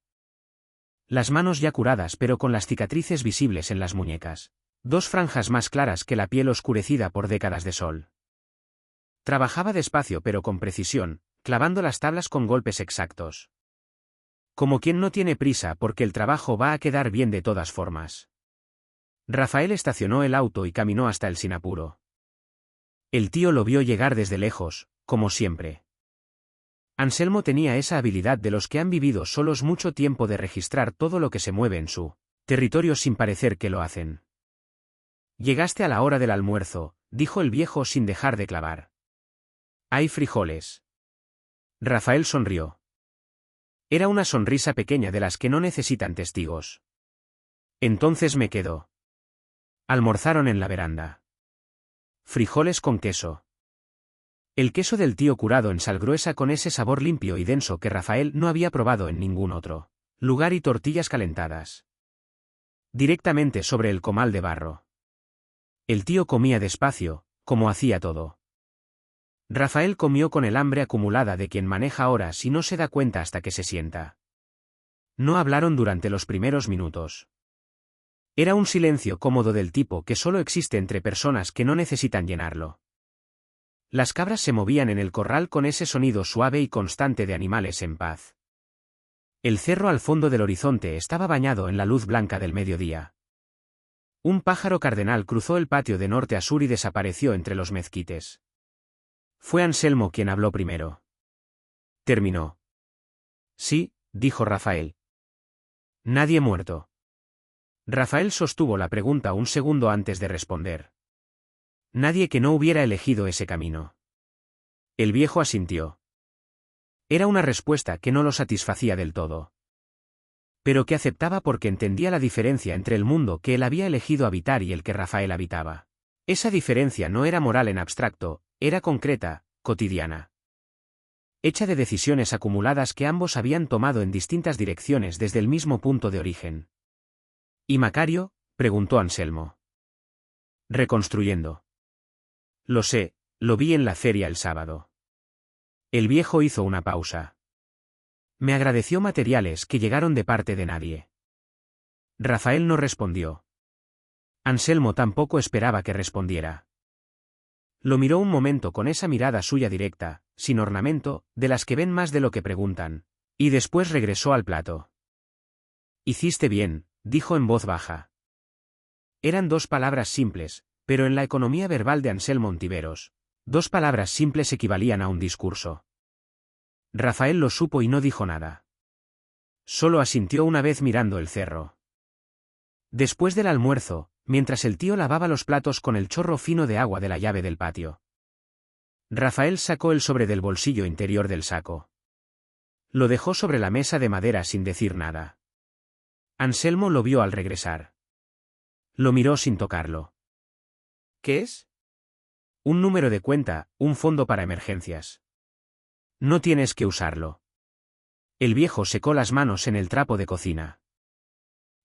A: Las manos ya curadas pero con las cicatrices visibles en las muñecas. Dos franjas más claras que la piel oscurecida por décadas de sol. Trabajaba despacio pero con precisión, clavando las tablas con golpes exactos. Como quien no tiene prisa porque el trabajo va a quedar bien de todas formas. Rafael estacionó el auto y caminó hasta el sin apuro. El tío lo vio llegar desde lejos, como siempre. Anselmo tenía esa habilidad de los que han vivido solos mucho tiempo de registrar todo lo que se mueve en su territorio sin parecer que lo hacen. Llegaste a la hora del almuerzo, dijo el viejo sin dejar de clavar. Hay frijoles. Rafael sonrió. Era una sonrisa pequeña de las que no necesitan testigos. Entonces me quedo. Almorzaron en la veranda. Frijoles con queso. El queso del tío curado en sal gruesa con ese sabor limpio y denso que Rafael no había probado en ningún otro lugar y tortillas calentadas. Directamente sobre el comal de barro. El tío comía despacio, como hacía todo. Rafael comió con el hambre acumulada de quien maneja horas y no se da cuenta hasta que se sienta. No hablaron durante los primeros minutos. Era un silencio cómodo del tipo que solo existe entre personas que no necesitan llenarlo. Las cabras se movían en el corral con ese sonido suave y constante de animales en paz. El cerro al fondo del horizonte estaba bañado en la luz blanca del mediodía. Un pájaro cardenal cruzó el patio de norte a sur y desapareció entre los mezquites. Fue Anselmo quien habló primero. Terminó. Sí, dijo Rafael. Nadie muerto. Rafael sostuvo la pregunta un segundo antes de responder. Nadie que no hubiera elegido ese camino. El viejo asintió. Era una respuesta que no lo satisfacía del todo. Pero que aceptaba porque entendía la diferencia entre el mundo que él había elegido habitar y el que Rafael habitaba. Esa diferencia no era moral en abstracto, era concreta, cotidiana. Hecha de decisiones acumuladas que ambos habían tomado en distintas direcciones desde el mismo punto de origen. ¿Y Macario?, preguntó Anselmo. Reconstruyendo. Lo sé, lo vi en la feria el sábado. El viejo hizo una pausa. Me agradeció materiales que llegaron de parte de nadie. Rafael no respondió. Anselmo tampoco esperaba que respondiera. Lo miró un momento con esa mirada suya directa, sin ornamento, de las que ven más de lo que preguntan, y después regresó al plato. Hiciste bien, dijo en voz baja. Eran dos palabras simples, pero en la economía verbal de Anselmo Ontiveros, dos palabras simples equivalían a un discurso. Rafael lo supo y no dijo nada. Solo asintió una vez mirando el cerro. Después del almuerzo, mientras el tío lavaba los platos con el chorro fino de agua de la llave del patio, Rafael sacó el sobre del bolsillo interior del saco. Lo dejó sobre la mesa de madera sin decir nada. Anselmo lo vio al regresar. Lo miró sin tocarlo. ¿Qué es? Un número de cuenta, un fondo para emergencias. No tienes que usarlo. El viejo secó las manos en el trapo de cocina.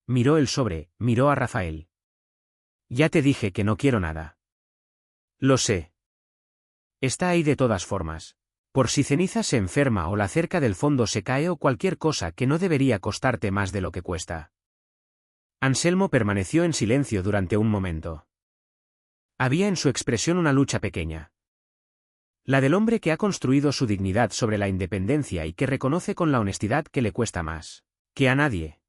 A: Miró el sobre, miró a Rafael. Ya te dije que no quiero nada. Lo sé. Está ahí de todas formas. Por si Ceniza se enferma o la cerca del fondo se cae o cualquier cosa que no debería costarte más de lo que cuesta. Anselmo permaneció en silencio durante un momento. Había en su expresión una lucha pequeña. La del hombre que ha construido su dignidad sobre la independencia y que reconoce con la honestidad que le cuesta más que a nadie.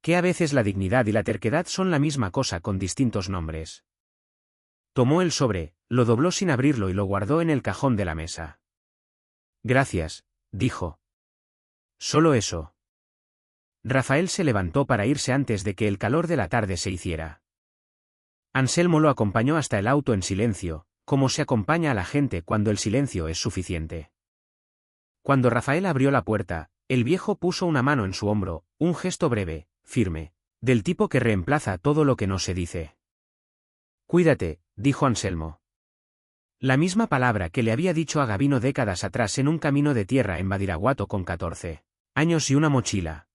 A: Que a veces la dignidad y la terquedad son la misma cosa con distintos nombres. Tomó el sobre, lo dobló sin abrirlo y lo guardó en el cajón de la mesa. Gracias, dijo. Solo eso. Rafael se levantó para irse antes de que el calor de la tarde se hiciera. Anselmo lo acompañó hasta el auto en silencio, como se acompaña a la gente cuando el silencio es suficiente. Cuando Rafael abrió la puerta, el viejo puso una mano en su hombro, un gesto breve, firme, del tipo que reemplaza todo lo que no se dice. Cuídate, dijo Anselmo. La misma palabra que le había dicho a Gavino décadas atrás en un camino de tierra en Badiraguato con 14 años y una mochila.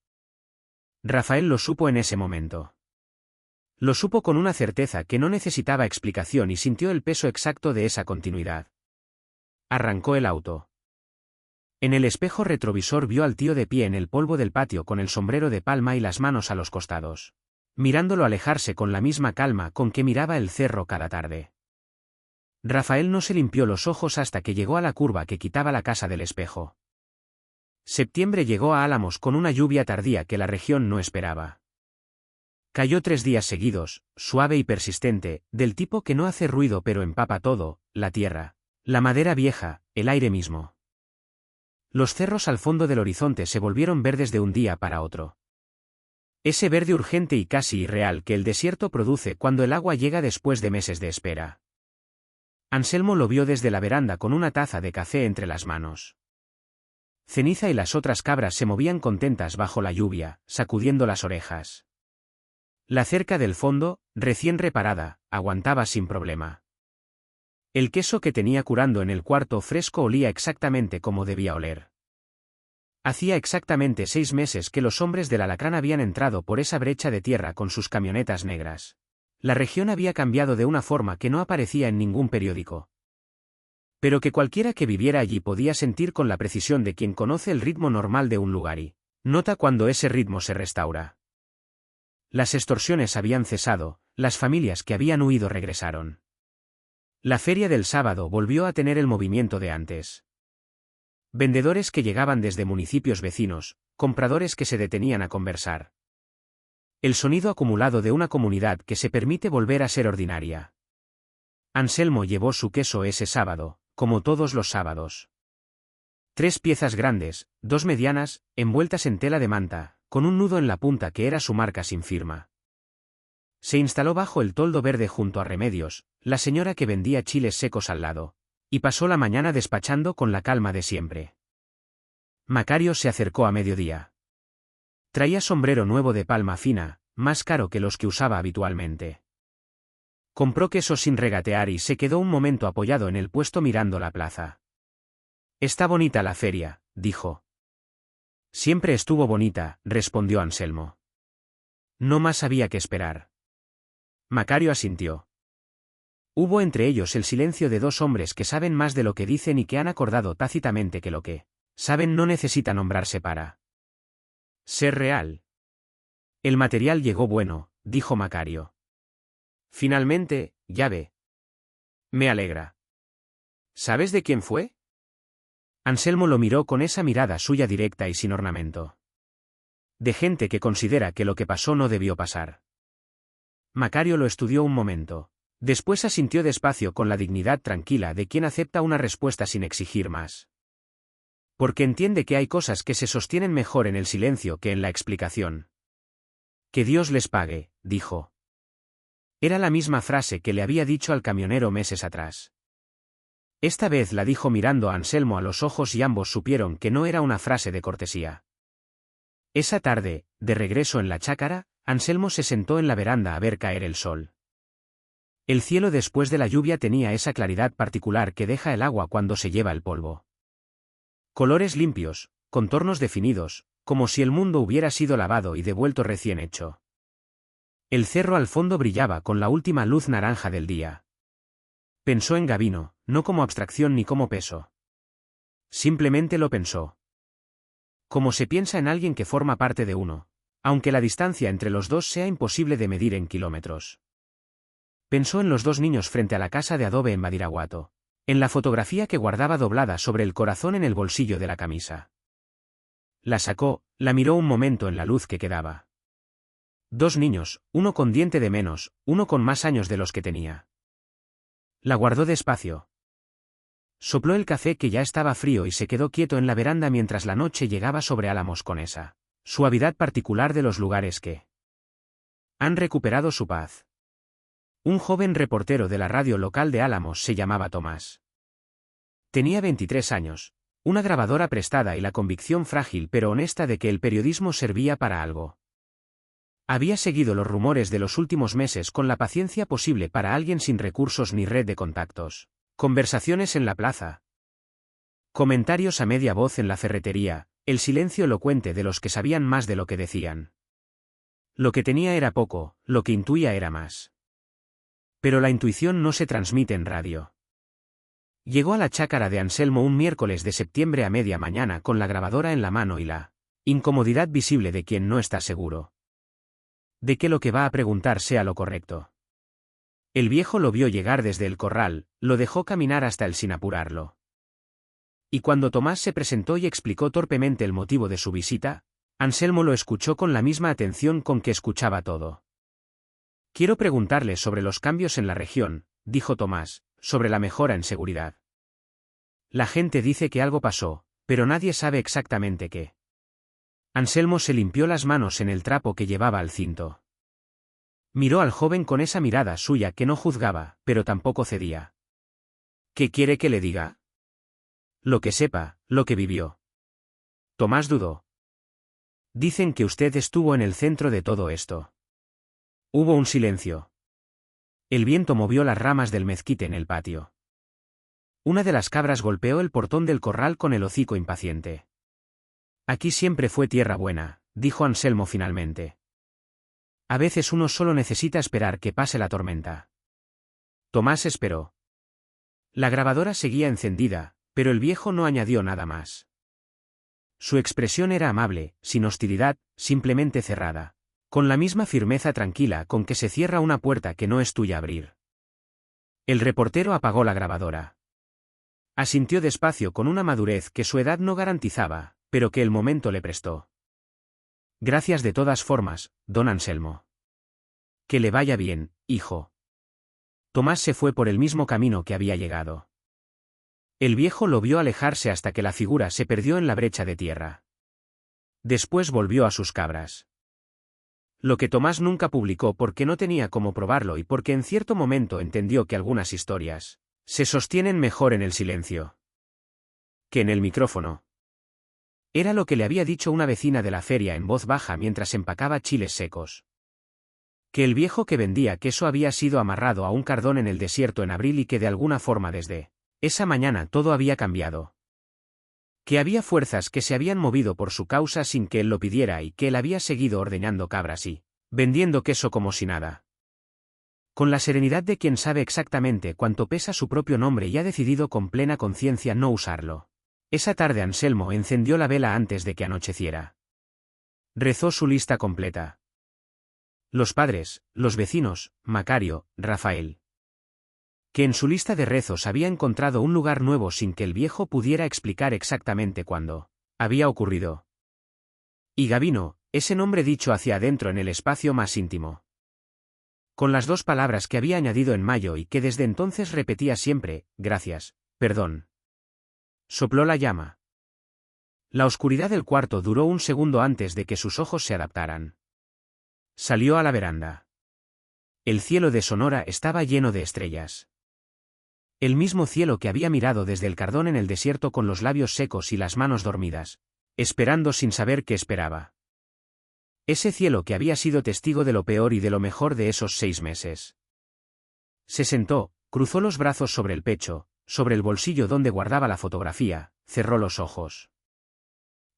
A: Rafael lo supo en ese momento. Lo supo con una certeza que no necesitaba explicación y sintió el peso exacto de esa continuidad. Arrancó el auto. En el espejo retrovisor vio al tío de pie en el polvo del patio con el sombrero de palma y las manos a los costados, mirándolo alejarse con la misma calma con que miraba el cerro cada tarde. Rafael no se limpió los ojos hasta que llegó a la curva que quitaba la casa del espejo. Septiembre llegó a Álamos con una lluvia tardía que la región no esperaba. Cayó 3 días seguidos, suave y persistente, del tipo que no hace ruido pero empapa todo, la tierra, la madera vieja, el aire mismo. Los cerros al fondo del horizonte se volvieron verdes de un día para otro. Ese verde urgente y casi irreal que el desierto produce cuando el agua llega después de meses de espera. Anselmo lo vio desde la veranda con una taza de café entre las manos. Ceniza y las otras cabras se movían contentas bajo la lluvia, sacudiendo las orejas. La cerca del fondo, recién reparada, aguantaba sin problema. El queso que tenía curando en el cuarto fresco olía exactamente como debía oler. Hacía exactamente 6 meses que los hombres del Alacrán habían entrado por esa brecha de tierra con sus camionetas negras. La región había cambiado de una forma que no aparecía en ningún periódico. Pero que cualquiera que viviera allí podía sentir con la precisión de quien conoce el ritmo normal de un lugar y nota cuando ese ritmo se restaura. Las extorsiones habían cesado, las familias que habían huido regresaron. La feria del sábado volvió a tener el movimiento de antes. Vendedores que llegaban desde municipios vecinos, compradores que se detenían a conversar. El sonido acumulado de una comunidad que se permite volver a ser ordinaria. Anselmo llevó su queso ese sábado, como todos los sábados. 3 piezas grandes, 2 medianas, envueltas en tela de manta, con un nudo en la punta que era su marca sin firma. Se instaló bajo el toldo verde junto a Remedios, la señora que vendía chiles secos al lado, y pasó la mañana despachando con la calma de siempre. Macario se acercó a mediodía. Traía sombrero nuevo de palma fina, más caro que los que usaba habitualmente. Compró queso sin regatear y se quedó un momento apoyado en el puesto mirando la plaza. Está bonita la feria, dijo. Siempre estuvo bonita, respondió Anselmo. No más había que esperar. Macario asintió. Hubo entre ellos el silencio de 2 hombres que saben más de lo que dicen y que han acordado tácitamente que lo que saben no necesita nombrarse para ser real. El material llegó bueno, dijo Macario. Finalmente, ya ve. Me alegra. ¿Sabes de quién fue? Anselmo lo miró con esa mirada suya directa y sin ornamento. De gente que considera que lo que pasó no debió pasar. Macario lo estudió un momento. Después asintió despacio con la dignidad tranquila de quien acepta una respuesta sin exigir más. Porque entiende que hay cosas que se sostienen mejor en el silencio que en la explicación. Que Dios les pague, dijo. Era la misma frase que le había dicho al camionero meses atrás. Esta vez la dijo mirando a Anselmo a los ojos y ambos supieron que no era una frase de cortesía. Esa tarde, de regreso en la chácara, Anselmo se sentó en la veranda a ver caer el sol. El cielo después de la lluvia tenía esa claridad particular que deja el agua cuando se lleva el polvo. Colores limpios, contornos definidos, como si el mundo hubiera sido lavado y devuelto recién hecho. El cerro al fondo brillaba con la última luz naranja del día. Pensó en Gavino, no como abstracción ni como peso. Simplemente lo pensó. Como se piensa en alguien que forma parte de uno, aunque la distancia entre los dos sea imposible de medir en kilómetros. Pensó en los dos niños frente a la casa de adobe en Badiraguato, en la fotografía que guardaba doblada sobre el corazón en el bolsillo de la camisa. La sacó, la miró un momento en la luz que quedaba. Dos niños, uno con diente de menos, uno con más años de los que tenía. La guardó despacio. Sopló el café que ya estaba frío y se quedó quieto en la veranda mientras la noche llegaba sobre Álamos con esa suavidad particular de los lugares que han recuperado su paz. Un joven reportero de la radio local de Álamos se llamaba Tomás. Tenía 23 años, una grabadora prestada y la convicción frágil pero honesta de que el periodismo servía para algo. Había seguido los rumores de los últimos meses con la paciencia posible para alguien sin recursos ni red de contactos. Conversaciones en la plaza. Comentarios a media voz en la ferretería, el silencio elocuente de los que sabían más de lo que decían. Lo que tenía era poco, lo que intuía era más. Pero la intuición no se transmite en radio. Llegó a la chácara de Anselmo un miércoles de septiembre a media mañana con la grabadora en la mano y la incomodidad visible de quien no está seguro de que lo que va a preguntar sea lo correcto. El viejo lo vio llegar desde el corral, lo dejó caminar hasta él sin apurarlo. Y cuando Tomás se presentó y explicó torpemente el motivo de su visita, Anselmo lo escuchó con la misma atención con que escuchaba todo. Quiero preguntarle sobre los cambios en la región, dijo Tomás, sobre la mejora en seguridad. La gente dice que algo pasó, pero nadie sabe exactamente qué. Anselmo se limpió las manos en el trapo que llevaba al cinto. Miró al joven con esa mirada suya que no juzgaba, pero tampoco cedía. ¿Qué quiere que le diga? Lo que sepa, lo que vivió. Tomás dudó. Dicen que usted estuvo en el centro de todo esto. Hubo un silencio. El viento movió las ramas del mezquite en el patio. Una de las cabras golpeó el portón del corral con el hocico impaciente. Aquí siempre fue tierra buena, dijo Anselmo finalmente. A veces uno solo necesita esperar que pase la tormenta. Tomás esperó. La grabadora seguía encendida, pero el viejo no añadió nada más. Su expresión era amable, sin hostilidad, simplemente cerrada, con la misma firmeza tranquila con que se cierra una puerta que no es tuya abrir. El reportero apagó la grabadora. Asintió despacio con una madurez que su edad no garantizaba, pero que el momento le prestó. Gracias de todas formas, don Anselmo. Que le vaya bien, hijo. Tomás se fue por el mismo camino que había llegado. El viejo lo vio alejarse hasta que la figura se perdió en la brecha de tierra. Después volvió a sus cabras. Lo que Tomás nunca publicó porque no tenía cómo probarlo y porque en cierto momento entendió que algunas historias se sostienen mejor en el silencio que en el micrófono. Era lo que le había dicho una vecina de la feria en voz baja mientras empacaba chiles secos. Que el viejo que vendía queso había sido amarrado a un cardón en el desierto en abril y que de alguna forma desde esa mañana todo había cambiado. Que había fuerzas que se habían movido por su causa sin que él lo pidiera y que él había seguido ordeñando cabras y vendiendo queso como si nada. Con la serenidad de quien sabe exactamente cuánto pesa su propio nombre y ha decidido con plena conciencia no usarlo. Esa tarde Anselmo encendió la vela antes de que anocheciera. Rezó su lista completa. Los padres, los vecinos, Macario, Rafael. Que en su lista de rezos había encontrado un lugar nuevo sin que el viejo pudiera explicar exactamente cuándo había ocurrido. Y Gavino, ese nombre dicho hacia adentro en el espacio más íntimo. Con las dos palabras que había añadido en mayo y que desde entonces repetía siempre, gracias, perdón. Sopló la llama. La oscuridad del cuarto duró un segundo antes de que sus ojos se adaptaran. Salió a la veranda. El cielo de Sonora estaba lleno de estrellas. El mismo cielo que había mirado desde el Cardón en el desierto con los labios secos y las manos dormidas, esperando sin saber qué esperaba. Ese cielo que había sido testigo de lo peor y de lo mejor de esos 6 meses. Se sentó, cruzó los brazos sobre el pecho, sobre el bolsillo donde guardaba la fotografía, cerró los ojos.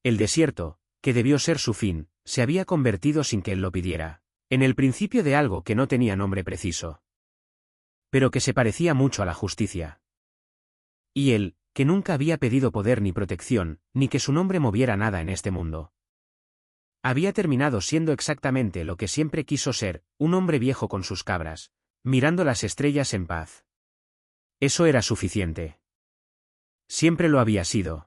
A: El desierto, que debió ser su fin, se había convertido sin que él lo pidiera, en el principio de algo que no tenía nombre preciso, pero que se parecía mucho a la justicia. Y él, que nunca había pedido poder ni protección, ni que su nombre moviera nada en este mundo. Había terminado siendo exactamente lo que siempre quiso ser, un hombre viejo con sus cabras, mirando las estrellas en paz. Eso era suficiente. Siempre lo había sido.